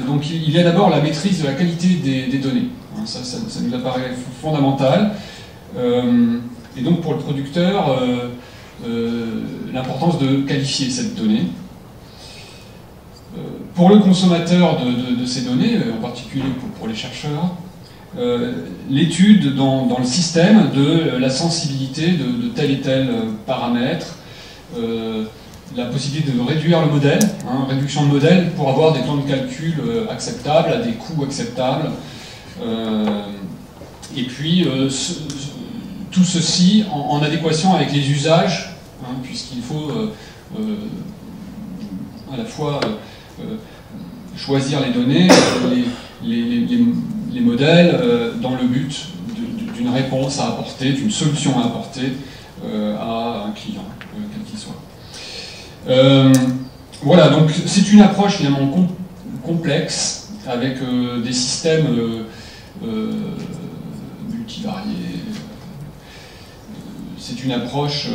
Speaker 2: Donc il y a d'abord la maîtrise de la qualité des données. Ça nous apparaît fondamental. Et donc pour le producteur, l'importance de qualifier cette donnée,
Speaker 15: pour le consommateur de ces données, en particulier pour les chercheurs, l'étude dans le système de la sensibilité de tel et tel paramètre, la possibilité de réduire le modèle, réduction de modèle pour avoir des temps de calcul acceptables, à des coûts acceptables, et puis tout ceci en adéquation avec les usages, puisqu'il faut à la fois choisir les données, les modèles, dans le but d'une réponse à apporter, d'une solution à apporter à un client, quel qu'il soit. Voilà, donc c'est une approche finalement complexe, avec des systèmes multivariés. C'est une approche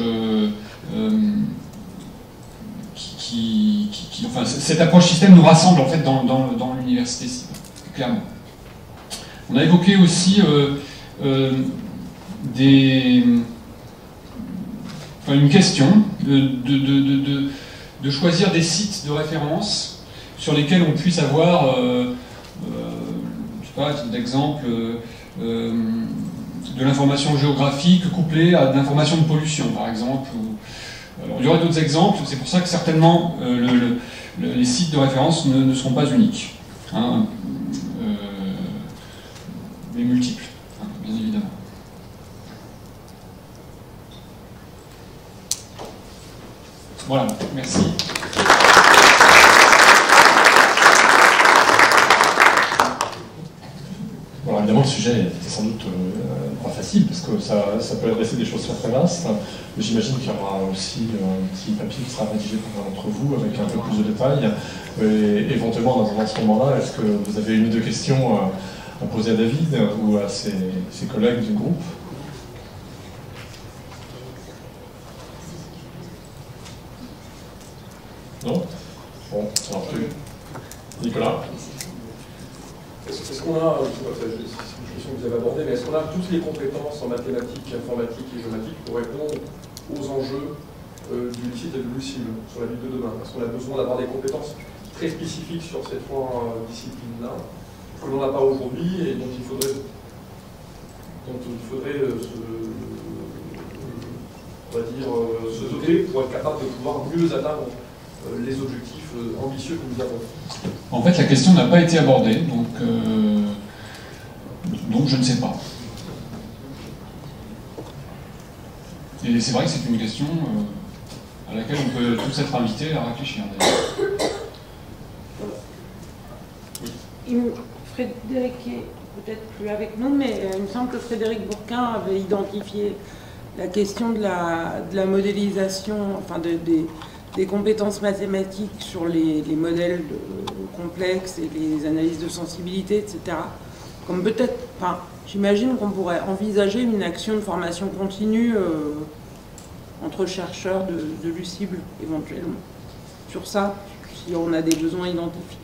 Speaker 15: enfin, cette approche système nous rassemble en fait dans l'université, clairement. On a évoqué aussi une question de choisir des sites de référence sur lesquels on puisse avoir, je sais pas, d'exemple, de l'information géographique couplée à de l'information de pollution, par exemple. Alors, il y aurait d'autres exemples, c'est pour ça que certainement les sites de référence ne seront pas uniques, mais multiples, bien évidemment. Voilà, merci.
Speaker 2: Alors évidemment, le sujet est sans doute pas facile, parce que ça peut adresser des choses très vastes. J'imagine qu'il y aura aussi un petit papier qui sera rédigé par l'un d'entre vous avec un peu plus de détails. Et éventuellement, dans ce moment-là, est-ce que vous avez une ou deux questions à poser à David ou à ses collègues du groupe? Non? Bon, ça marche plus. Nicolas?
Speaker 16: Est-ce qu'on a, c'est une question que vous avez abordée, mais est-ce qu'on a toutes les compétences en mathématiques, informatique et géomatique pour répondre aux enjeux du site et de l'UCIL sur la ville de demain? Est-ce qu'on a besoin d'avoir des compétences très spécifiques sur ces trois disciplines-là que l'on n'a pas aujourd'hui et dont il faudrait se doter pour être capable de pouvoir mieux atteindre les objectifs ambitieux que nous avons?
Speaker 15: En fait, la question n'a pas été abordée, donc je ne sais pas. Et c'est vrai que c'est une question à laquelle on peut tous être invités à réfléchir.
Speaker 3: Frédéric est peut-être plus avec nous, mais il me semble que Frédéric Bourquin avait identifié la question de la modélisation, enfin des compétences mathématiques sur les modèles complexes et les analyses de sensibilité, etc. Comme peut-être, enfin, j'imagine qu'on pourrait envisager une action de formation continue entre chercheurs de l'UCIBL, éventuellement, sur ça, si on a des besoins identifiés.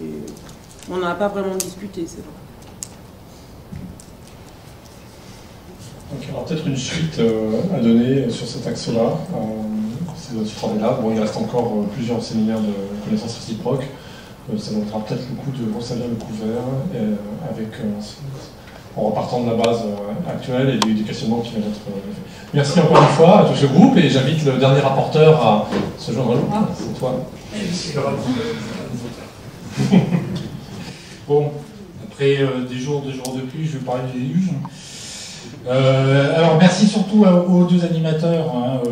Speaker 3: Et on n'en a pas vraiment discuté, c'est vrai.
Speaker 2: Donc, alors peut-être une suite à donner sur cet axe-là, ce travail-là. Bon, il reste encore plusieurs séminaires de connaissances réciproques. Ça vaudra peut-être le coup de resservir le couvert en repartant de la base actuelle et du questionnement qui vient d'être fait. Merci encore une fois à tout ce groupe et j'invite le dernier rapporteur à se joindre à nous. Ah, c'est toi.
Speaker 17: Bon, après des jours de pluie, je vais parler du déluge. Alors merci surtout aux deux animateurs,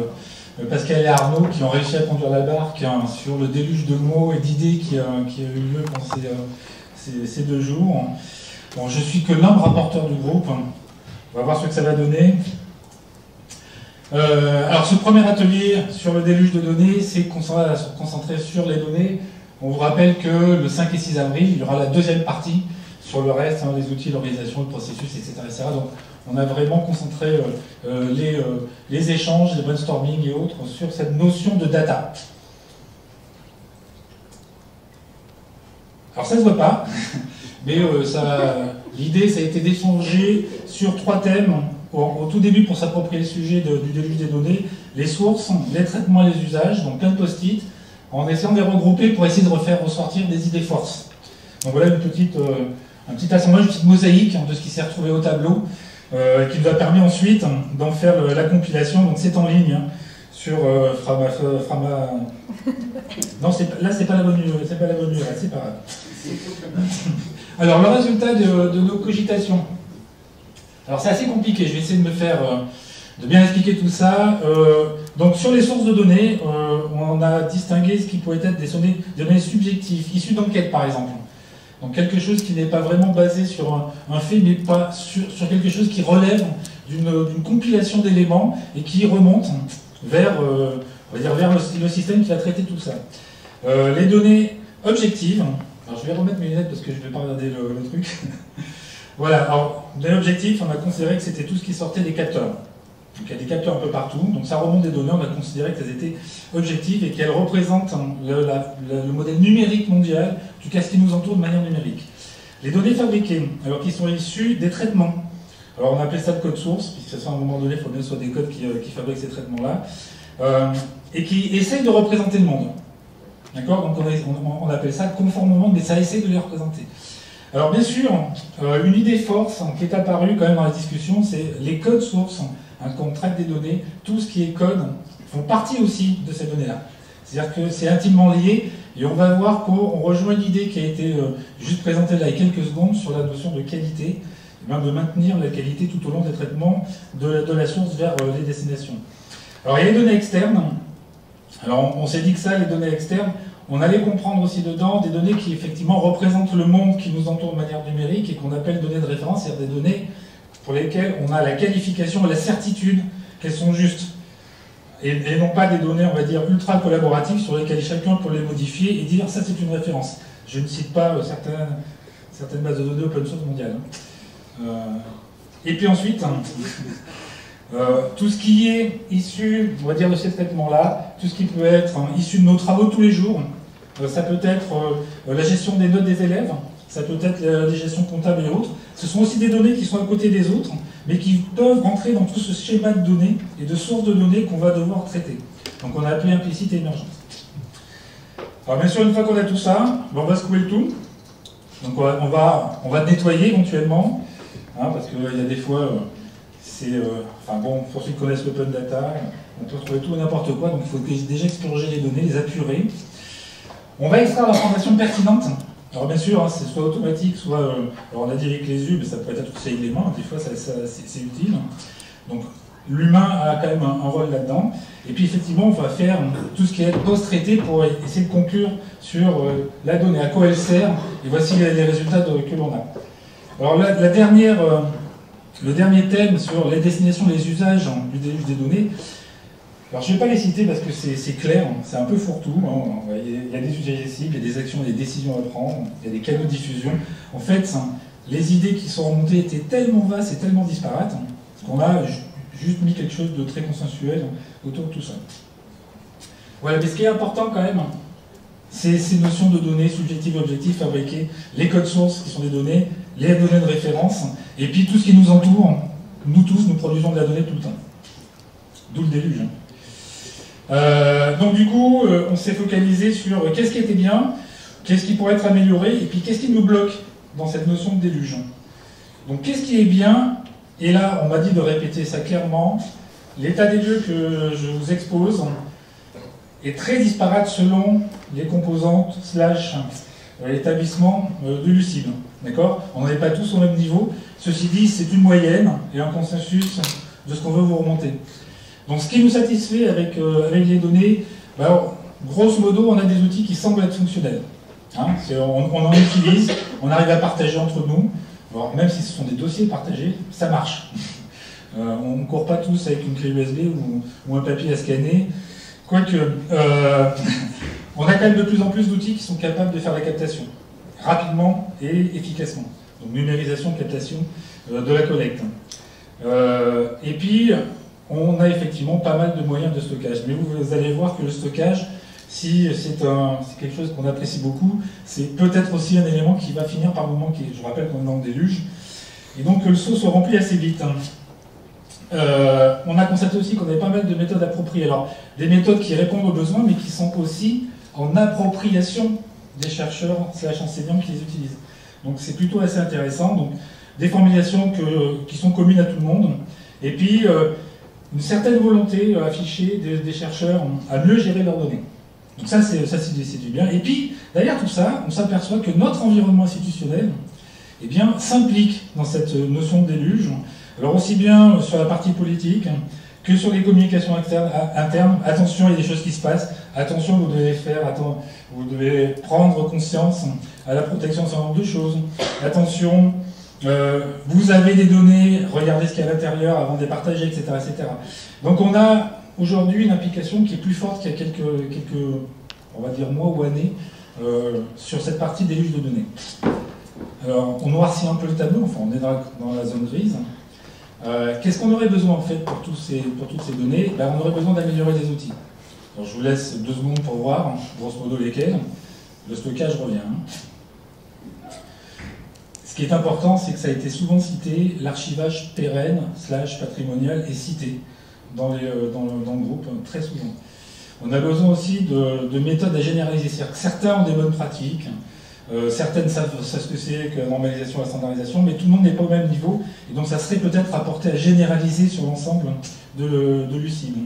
Speaker 17: Pascal et Arnaud, qui ont réussi à conduire la barque sur le déluge de mots et d'idées qui a eu lieu pendant ces 2 jours. Bon, je suis que l'un rapporteur du groupe. On va voir ce que ça va donner. Alors ce premier atelier sur le déluge de données, c'est concentré sur les données. On vous rappelle que le 5 et 6 avril, il y aura la deuxième partie sur le reste, les outils, l'organisation, le processus, etc. Donc on a vraiment concentré les échanges, les brainstorming et autres sur cette notion de data. Alors ça ne se voit pas, mais l'idée, ça a été d'échanger sur 3 thèmes au tout début pour s'approprier le sujet du déluge des données: les sources, les traitements et les usages, donc plein de post-it, en essayant de les regrouper pour essayer de refaire ressortir des idées forces. Donc voilà un petit assemblage, une petite mosaïque de ce qui s'est retrouvé au tableau, qui nous a permis ensuite d'en faire la compilation. Donc c'est en ligne sur Frama. Non, là c'est pas la bonne URL, c'est pas la bonne URL, c'est pas grave. Alors le résultat de nos cogitations. Alors c'est assez compliqué, je vais essayer de bien expliquer tout ça. Donc sur les sources de données, on a distingué ce qui pourrait être des données subjectives, issues d'enquêtes par exemple. Donc quelque chose qui n'est pas vraiment basé sur un fait, mais pas sur quelque chose qui relève d'une compilation d'éléments et qui remonte vers, on va dire, vers le système qui va traiter tout ça. Les données objectives, alors je vais remettre mes lunettes parce que je ne vais pas regarder le truc. Voilà, alors données objectives, on a considéré que c'était tout ce qui sortait des capteurs. Donc il y a des capteurs un peu partout, donc ça remonte des données, on a considéré qu'elles étaient objectives et qu'elles représentent le modèle numérique mondial, en tout cas ce qui nous entoure de manière numérique. Les données fabriquées, alors qui sont issues des traitements. Alors on appelle ça le code source, puisque à un moment donné, il faut bien que ce soit des codes qui fabriquent ces traitements-là, et qui essayent de représenter le monde. D'accord? Donc on appelle ça conformément, mais ça essaie de les représenter. Alors bien sûr, une idée force qui est apparue quand même dans la discussion, c'est les codes sources. Quand on traite des données, tout ce qui est code font partie aussi de ces données-là. C'est-à-dire que c'est intimement lié, et on va voir qu'on rejoint l'idée qui a été juste présentée là il y a quelques secondes sur la notion de qualité, et bien de maintenir la qualité tout au long des traitements de la source vers les destinations. Alors il y a les données externes. Alors on s'est dit que ça, les données externes, on allait comprendre aussi dedans des données qui effectivement représentent le monde qui nous entoure de manière numérique et qu'on appelle données de référence, c'est-à-dire des données pour lesquelles on a la qualification et la certitude qu'elles sont justes. Et non pas des données, on va dire, ultra collaboratives sur lesquelles chacun peut les modifier et dire ça c'est une référence. Je ne cite pas certaines bases de données open source mondiales. Et puis ensuite, tout ce qui est issu, on va dire, de ces traitements-là, tout ce qui peut être issu de nos travaux de tous les jours, ça peut être la gestion des notes des élèves, ça peut être les gestions comptables et autres. Ce sont aussi des données qui sont à côté des autres, mais qui peuvent rentrer dans tout ce schéma de données et de sources de données qu'on va devoir traiter. Donc on a appelé implicite et émergente. Alors bien sûr, une fois qu'on a tout ça, on va secouer le tout. Donc on va nettoyer éventuellement, parce qu'il y a des fois, enfin bon, pour ceux qui connaissent l'open data, on peut trouver tout et n'importe quoi, donc il faut déjà expurger les données, les apurer. On va extraire l'information pertinente. Alors bien sûr, c'est soit automatique, soit... alors on a dit avec les yeux, mais ça peut être aussi avec les mains, des fois c'est utile. Donc l'humain a quand même un rôle là-dedans. Et puis effectivement, on va faire tout ce qui est post-traité pour essayer de conclure sur la donnée, à quoi elle sert, et voici les résultats que l'on a. Alors là, le dernier thème sur les destinations, les usages du déluge des données, alors je ne vais pas les citer parce que c'est clair, c'est un peu fourre-tout, il y a des usages cibles, il y a des actions, il y a des décisions à prendre, il y a des canaux de diffusion. En fait, les idées qui sont remontées étaient tellement vastes et tellement disparates qu'on a juste mis quelque chose de très consensuel autour de tout ça. Voilà, mais ce qui est important quand même, c'est ces notions de données subjectives et objectives fabriquées, les codes sources qui sont des données, les données de référence, et puis tout ce qui nous entoure, nous tous, nous produisons de la donnée tout le temps. D'où le déluge. Donc du coup, on s'est focalisé sur qu'est-ce qui était bien, qu'est-ce qui pourrait être amélioré, et puis qu'est-ce qui nous bloque dans cette notion de déluge. Donc qu'est-ce qui est bien, et là on m'a dit de répéter ça clairement, l'état des lieux que je vous expose est très disparate selon les composantes / l'établissement de l'UCIB. D'accord ? On n'est pas tous au même niveau. Ceci dit, c'est une moyenne et un consensus de ce qu'on veut vous remonter. Donc ce qui nous satisfait avec les données, alors, grosso modo, on a des outils qui semblent être fonctionnels. On en utilise, on arrive à partager entre nous. Alors, même si ce sont des dossiers partagés, ça marche. On ne court pas tous avec une clé USB ou un papier à scanner. Quoique, on a quand même de plus en plus d'outils qui sont capables de faire la captation, rapidement et efficacement. Donc numérisation, captation de la collecte. Et puis, on a effectivement pas mal de moyens de stockage. Mais vous allez voir que le stockage, si c'est quelque chose qu'on apprécie beaucoup, c'est peut-être aussi un élément qui va finir par manquer. Je vous rappelle qu'on est dans le déluge. Et donc que le seau se remplit assez vite. On a constaté aussi qu'on avait pas mal de méthodes appropriées. Alors, des méthodes qui répondent aux besoins, mais qui sont aussi en appropriation des chercheurs / enseignants qui les utilisent. Donc c'est plutôt assez intéressant. Donc, des formulations qui sont communes à tout le monde, et puis une certaine volonté affichée des chercheurs à mieux gérer leurs données. Donc ça c'est du bien. Et puis, derrière tout ça, on s'aperçoit que notre environnement institutionnel eh bien, s'implique dans cette notion de déluge. Alors aussi bien sur la partie politique que sur les communications internes. Attention, il y a des choses qui se passent. Attention, vous devez prendre conscience à la protection d'un certain nombre de choses. Attention, vous avez des données, regardez ce qu'il y a à l'intérieur avant de les partager, etc., etc. Donc on a aujourd'hui une implication qui est plus forte qu'il y a quelques, on va dire, mois ou années sur cette partie déluge de données. Alors on noircit un peu le tableau, enfin on est dans la zone grise. Qu'est-ce qu'on aurait besoin en fait pour toutes ces données? On aurait besoin d'améliorer les outils. Alors, je vous laisse 2 secondes pour voir, grosso modo lesquels. Le stockage revient. Ce qui est important, c'est que ça a été souvent cité, l'archivage pérenne / patrimonial est cité dans le groupe très souvent. On a besoin aussi de méthodes à généraliser. C'est-à-dire que certains ont des bonnes pratiques, certaines savent ce que c'est que la normalisation et la standardisation, mais tout le monde n'est pas au même niveau, et donc ça serait peut-être apporté à généraliser sur l'ensemble de l'UCIB.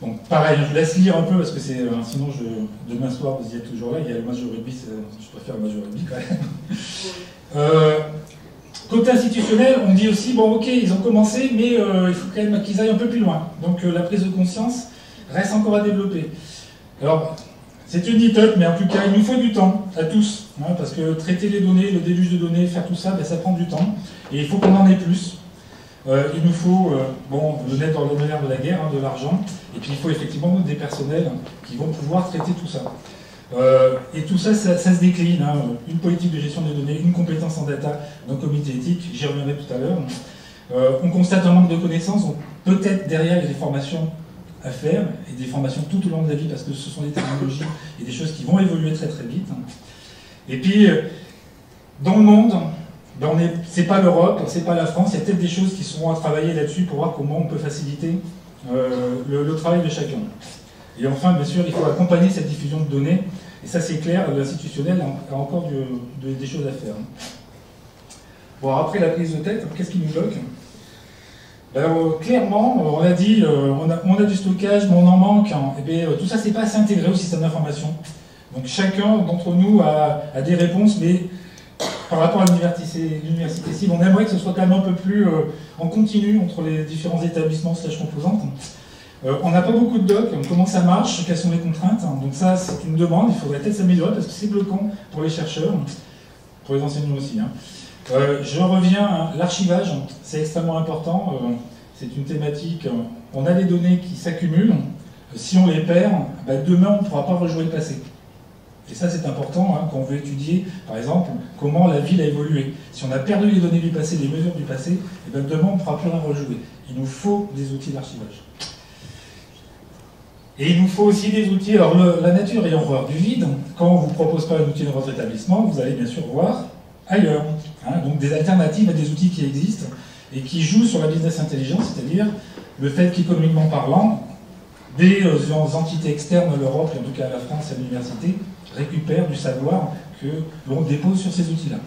Speaker 17: Donc pareil, je vous laisse lire un peu, parce que sinon demain soir vous y êtes toujours là, il y a le match de rugby, je préfère le match de rugby quand même. Côté institutionnel, on dit aussi, bon ok, ils ont commencé, mais il faut quand même qu'ils aillent un peu plus loin. Donc la prise de conscience reste encore à développer. Alors, c'est une dit-up, mais en tout cas, il nous faut du temps, à tous, hein, parce que traiter les données, le déluge de données, faire tout ça, ça prend du temps, et il faut qu'on en ait plus. Il nous faut, le net dans le nerf de la guerre, de l'argent, et puis il faut effectivement des personnels qui vont pouvoir traiter tout ça. Et tout ça, ça se décline, hein, une politique de gestion des données, une compétence en data, un comité éthique, j'y reviendrai tout à l'heure. On constate un manque de connaissances, donc peut-être derrière il y a des formations à faire, et des formations tout au long de la vie, parce que ce sont des technologies et des choses qui vont évoluer très très vite. Et puis, dans le monde, c'est pas l'Europe, c'est pas la France, il y a peut-être des choses qui seront à travailler là-dessus pour voir comment on peut faciliter le travail de chacun. Et enfin, bien sûr, il faut accompagner cette diffusion de données, et ça c'est clair, l'institutionnel a encore des choses à faire. Bon, après la prise de tête, qu'est-ce qui nous bloque? Clairement, on l'a dit, on a du stockage, mais on en manque. Hein. Tout ça, c'est pas assez intégré au système d'information. Donc chacun d'entre nous a des réponses, mais par rapport à l'université cible, on aimerait que ce soit quand même un peu plus en continu entre les différents établissements / composantes. On n'a pas beaucoup de docs, comment ça marche, quelles sont les contraintes. Donc ça, c'est une demande, il faudrait peut-être s'améliorer parce que c'est bloquant pour les chercheurs, pour les enseignants aussi. Hein. Je reviens à l'archivage, c'est extrêmement important, c'est une thématique, on a des données qui s'accumulent, si on les perd, demain on ne pourra pas rejouer le passé. Et ça c'est important hein, quand on veut étudier, par exemple, comment la ville a évolué. Si on a perdu les données du passé, les mesures du passé, demain on ne pourra plus rien rejouer. Il nous faut des outils d'archivage. Et il nous faut aussi des outils, alors la nature ayant horreur du vide, quand on ne vous propose pas un outil dans votre établissement, vous allez bien sûr voir ailleurs. Hein, donc des alternatives à des outils qui existent et qui jouent sur la business intelligence, c'est-à-dire le fait qu'économiquement parlant, des entités externes à l'Europe, et en tout cas à la France et à l'université, récupèrent du savoir que l'on dépose sur ces outils-là.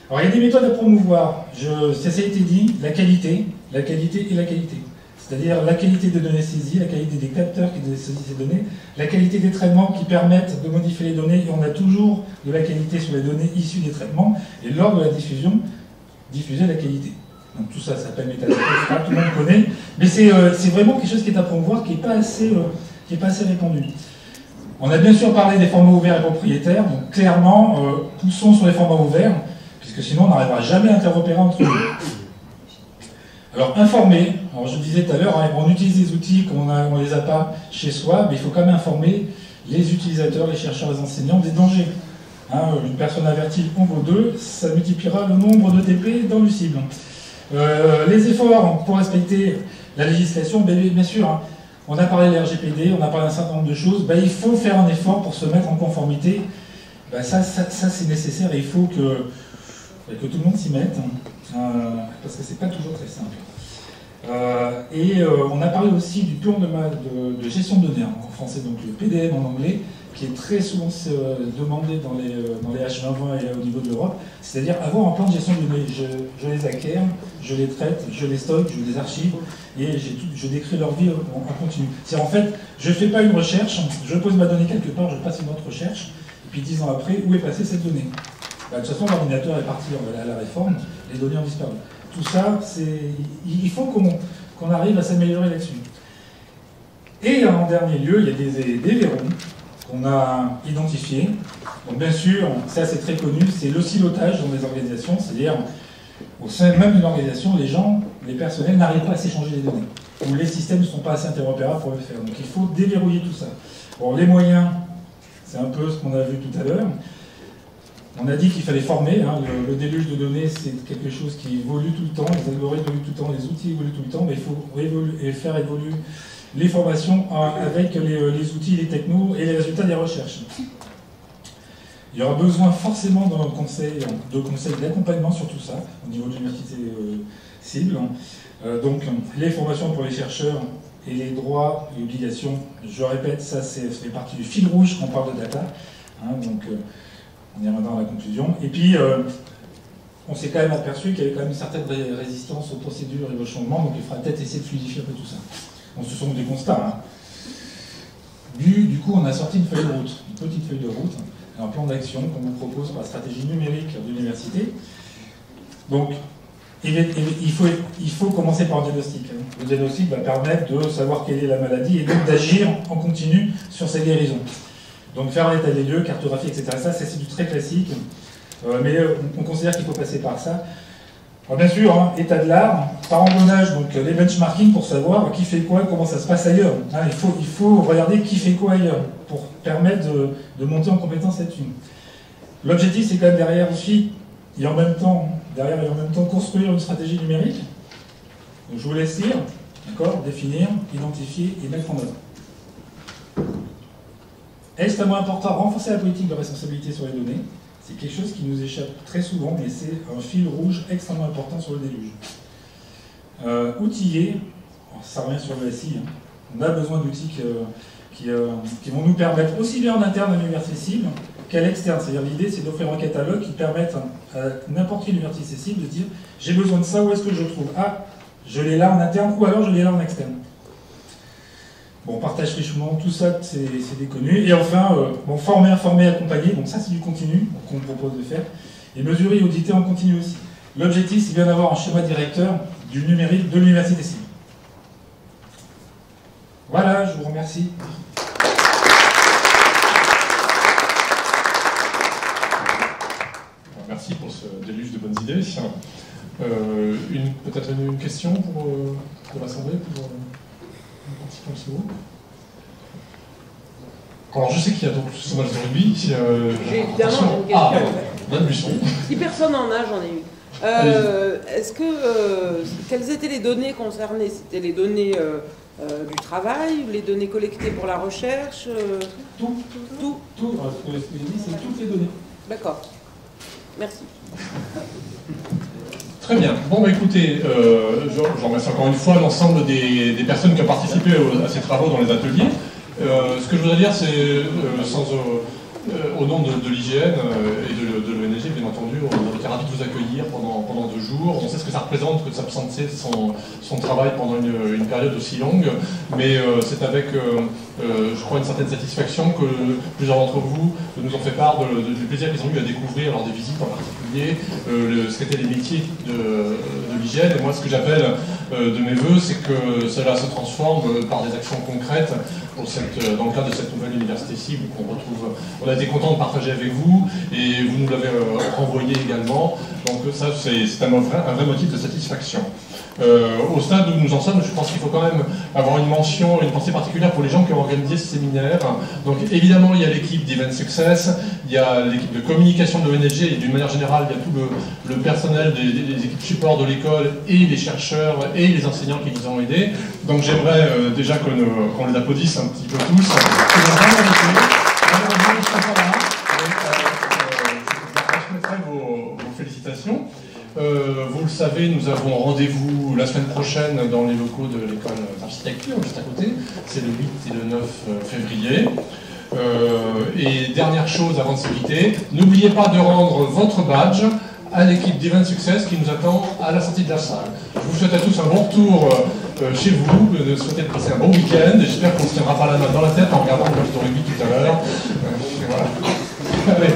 Speaker 17: Alors il y a des méthodes à promouvoir, ça a été dit, la qualité et la qualité. C'est-à-dire la qualité des données saisies, la qualité des capteurs qui saisissent ces données, la qualité des traitements qui permettent de modifier les données, et on a toujours de la qualité sur les données issues des traitements, et lors de la diffusion, diffuser la qualité. Donc tout ça s'appelle métadata, tout le monde connaît, mais c'est vraiment quelque chose qui est à promouvoir, qui n'est pas assez répandu. On a bien sûr parlé des formats ouverts et propriétaires, donc clairement, poussons sur les formats ouverts, puisque sinon on n'arrivera jamais à interopérer entre eux. Alors informer, alors je disais tout à l'heure, hein, on utilise des outils qu'on ne les a pas chez soi, mais il faut quand même informer les utilisateurs, les chercheurs, les enseignants des dangers. Hein, une personne avertie en vaut 2, ça multipliera le nombre de TP dans l'UCIB. Les efforts pour respecter la législation, bien sûr, hein, on a parlé de la RGPD, on a parlé d'un certain nombre de choses, il faut faire un effort pour se mettre en conformité. Ça c'est nécessaire et il faut que tout le monde s'y mette. Parce que c'est pas toujours très simple. On a parlé aussi du plan de gestion de données, en français, donc le PDM en anglais, qui est très souvent demandé dans les H2020 et au niveau de l'Europe, c'est-à-dire avoir un plan de gestion de données. Je les acquiers, je les traite, je les stocke, je les archive, et je décris leur vie en continu. C'est en fait, je ne fais pas une recherche, je pose ma donnée quelque part, je passe une autre recherche, et puis 10 ans après, où est passée cette donnée? De toute façon, l'ordinateur est parti à la réforme, les données ont disparu. Tout ça, il faut qu'on arrive à s'améliorer là-dessus. Et en dernier lieu, il y a des verrous qu'on a identifiés. Donc bien sûr, ça c'est très connu, c'est le silotage dans les organisations, c'est-à-dire au sein même d'une organisation, les personnels n'arrivent pas à s'échanger les données, ou les systèmes ne sont pas assez interopérables pour le faire. Donc il faut déverrouiller tout ça. Bon, les moyens, c'est un peu ce qu'on a vu tout à l'heure. On a dit qu'il fallait former, hein, le déluge de données c'est quelque chose qui évolue tout le temps, les algorithmes évoluent tout le temps, les outils évoluent tout le temps, mais il faut faire évoluer les formations avec les outils, les technos et les résultats des recherches. Il y aura besoin forcément dans notre conseil d'accompagnement sur tout ça, au niveau de l'université cible. Donc les formations pour les chercheurs et les droits et obligations, je répète, ça fait partie du fil rouge quand on parle de data. Hein, donc on y reviendra à la conclusion. Et puis on s'est quand même aperçu qu'il y avait quand même une certaine résistance aux procédures et aux changements, donc il faudra peut-être essayer de fluidifier un peu tout ça. Donc ce sont des constats. Hein. Du coup, on a sorti une feuille de route, une petite feuille de route, un plan d'action qu'on vous propose pour la stratégie numérique de l'université. Donc, il faut commencer par un diagnostic. Hein. Le diagnostic va permettre de savoir quelle est la maladie et donc d'agir en continu sur sa guérison. Donc faire l'état des lieux, cartographie, etc. Ça c'est du très classique, mais on considère qu'il faut passer par ça. Alors, bien sûr, hein, état de l'art, par engrenage, donc les benchmarking pour savoir qui fait quoi, comment ça se passe ailleurs. Hein, il faut regarder qui fait quoi ailleurs pour permettre de monter en compétence là-dessus. L'objectif, c'est quand même derrière aussi, et en même temps construire une stratégie numérique. Donc, je vous laisse lire, d'accord, définir, identifier et mettre en œuvre. Extrêmement important, renforcer la politique de responsabilité sur les données. C'est quelque chose qui nous échappe très souvent, mais c'est un fil rouge extrêmement important sur le déluge. Outiller, ça revient sur le SI, hein. On a besoin d'outils qui vont nous permettre, aussi bien en interne à l'université cible qu'à l'externe. C'est-à-dire l'idée, c'est d'offrir un catalogue qui permette à n'importe quelle université cible de dire « j'ai besoin de ça, où est-ce que je le trouve? Ah, je l'ai là en interne, ou alors je l'ai là en externe. » Bon, partage richement, tout ça c'est déconnu. Et enfin, former, informer, accompagner, donc ça c'est du continu qu'on propose de faire. Et mesurer et auditer en continu aussi. L'objectif c'est bien d'avoir un schéma directeur du numérique de l'université cible. Voilà, je vous remercie.
Speaker 2: Merci pour ce déluge de bonnes idées. Peut-être une question pour l'Assemblée, pour un participant de ce groupe. Alors je sais qu'il y a donc ce match de rugby.
Speaker 3: J'ai évidemment une question. Si personne en a, j'en ai une. Est-ce que quelles étaient les données concernées? C'était les données du travail, les données collectées pour la recherche?
Speaker 17: Tout. Ce que je dis, c'est toutes les données.
Speaker 3: D'accord. Merci.
Speaker 2: Très bien. Bon, bah, écoutez, je remercie encore une fois l'ensemble des personnes qui ont participé à ces travaux dans les ateliers. Ce que je voudrais dire, c'est, au nom de l'IGN et de l'ONG, bien entendu, on était ravis de vous accueillir pendant 2 jours. On sait ce que ça représente que de s'absenter de son travail pendant une période aussi longue, mais c'est avec, je crois, une certaine satisfaction que plusieurs d'entre vous nous ont fait part du plaisir qu'ils ont eu à découvrir lors des visites, en particulier ce qu'étaient les métiers de l'IGN. Et moi, ce que j'appelle de mes voeux, c'est que cela se transforme par des actions concrètes dans le cadre de cette nouvelle université cible qu'on retrouve. On a été content de partager avec vous et vous nous l'avez renvoyé également. Donc ça, c'est un vrai motif de satisfaction. Au stade où nous en sommes, je pense qu'il faut quand même avoir une mention, une pensée particulière pour les gens qui ont organisé ce séminaire. Donc évidemment, il y a l'équipe d'Event Success, il y a l'équipe de communication de l'ONG et d'une manière générale, il y a tout le personnel des équipes support de l'école et les chercheurs et les enseignants qui nous ont aidés. Donc j'aimerais déjà qu'on les applaudisse un petit peu tous. Je transmettrai vos félicitations. Vous le savez, nous avons rendez-vous la semaine prochaine dans les locaux de l'école d'architecture, juste à côté. C'est le 8 et le 9 février. Et dernière chose avant de se quitter, n'oubliez pas de rendre votre badge à l'équipe d'Event Success qui nous attend à la sortie de la salle. Je vous souhaite à tous un bon retour chez vous, de souhaiter de passer un bon week-end, et j'espère qu'on ne se tiendra pas la main dans la tête en regardant le match de rugby tout à l'heure. Voilà. Allez.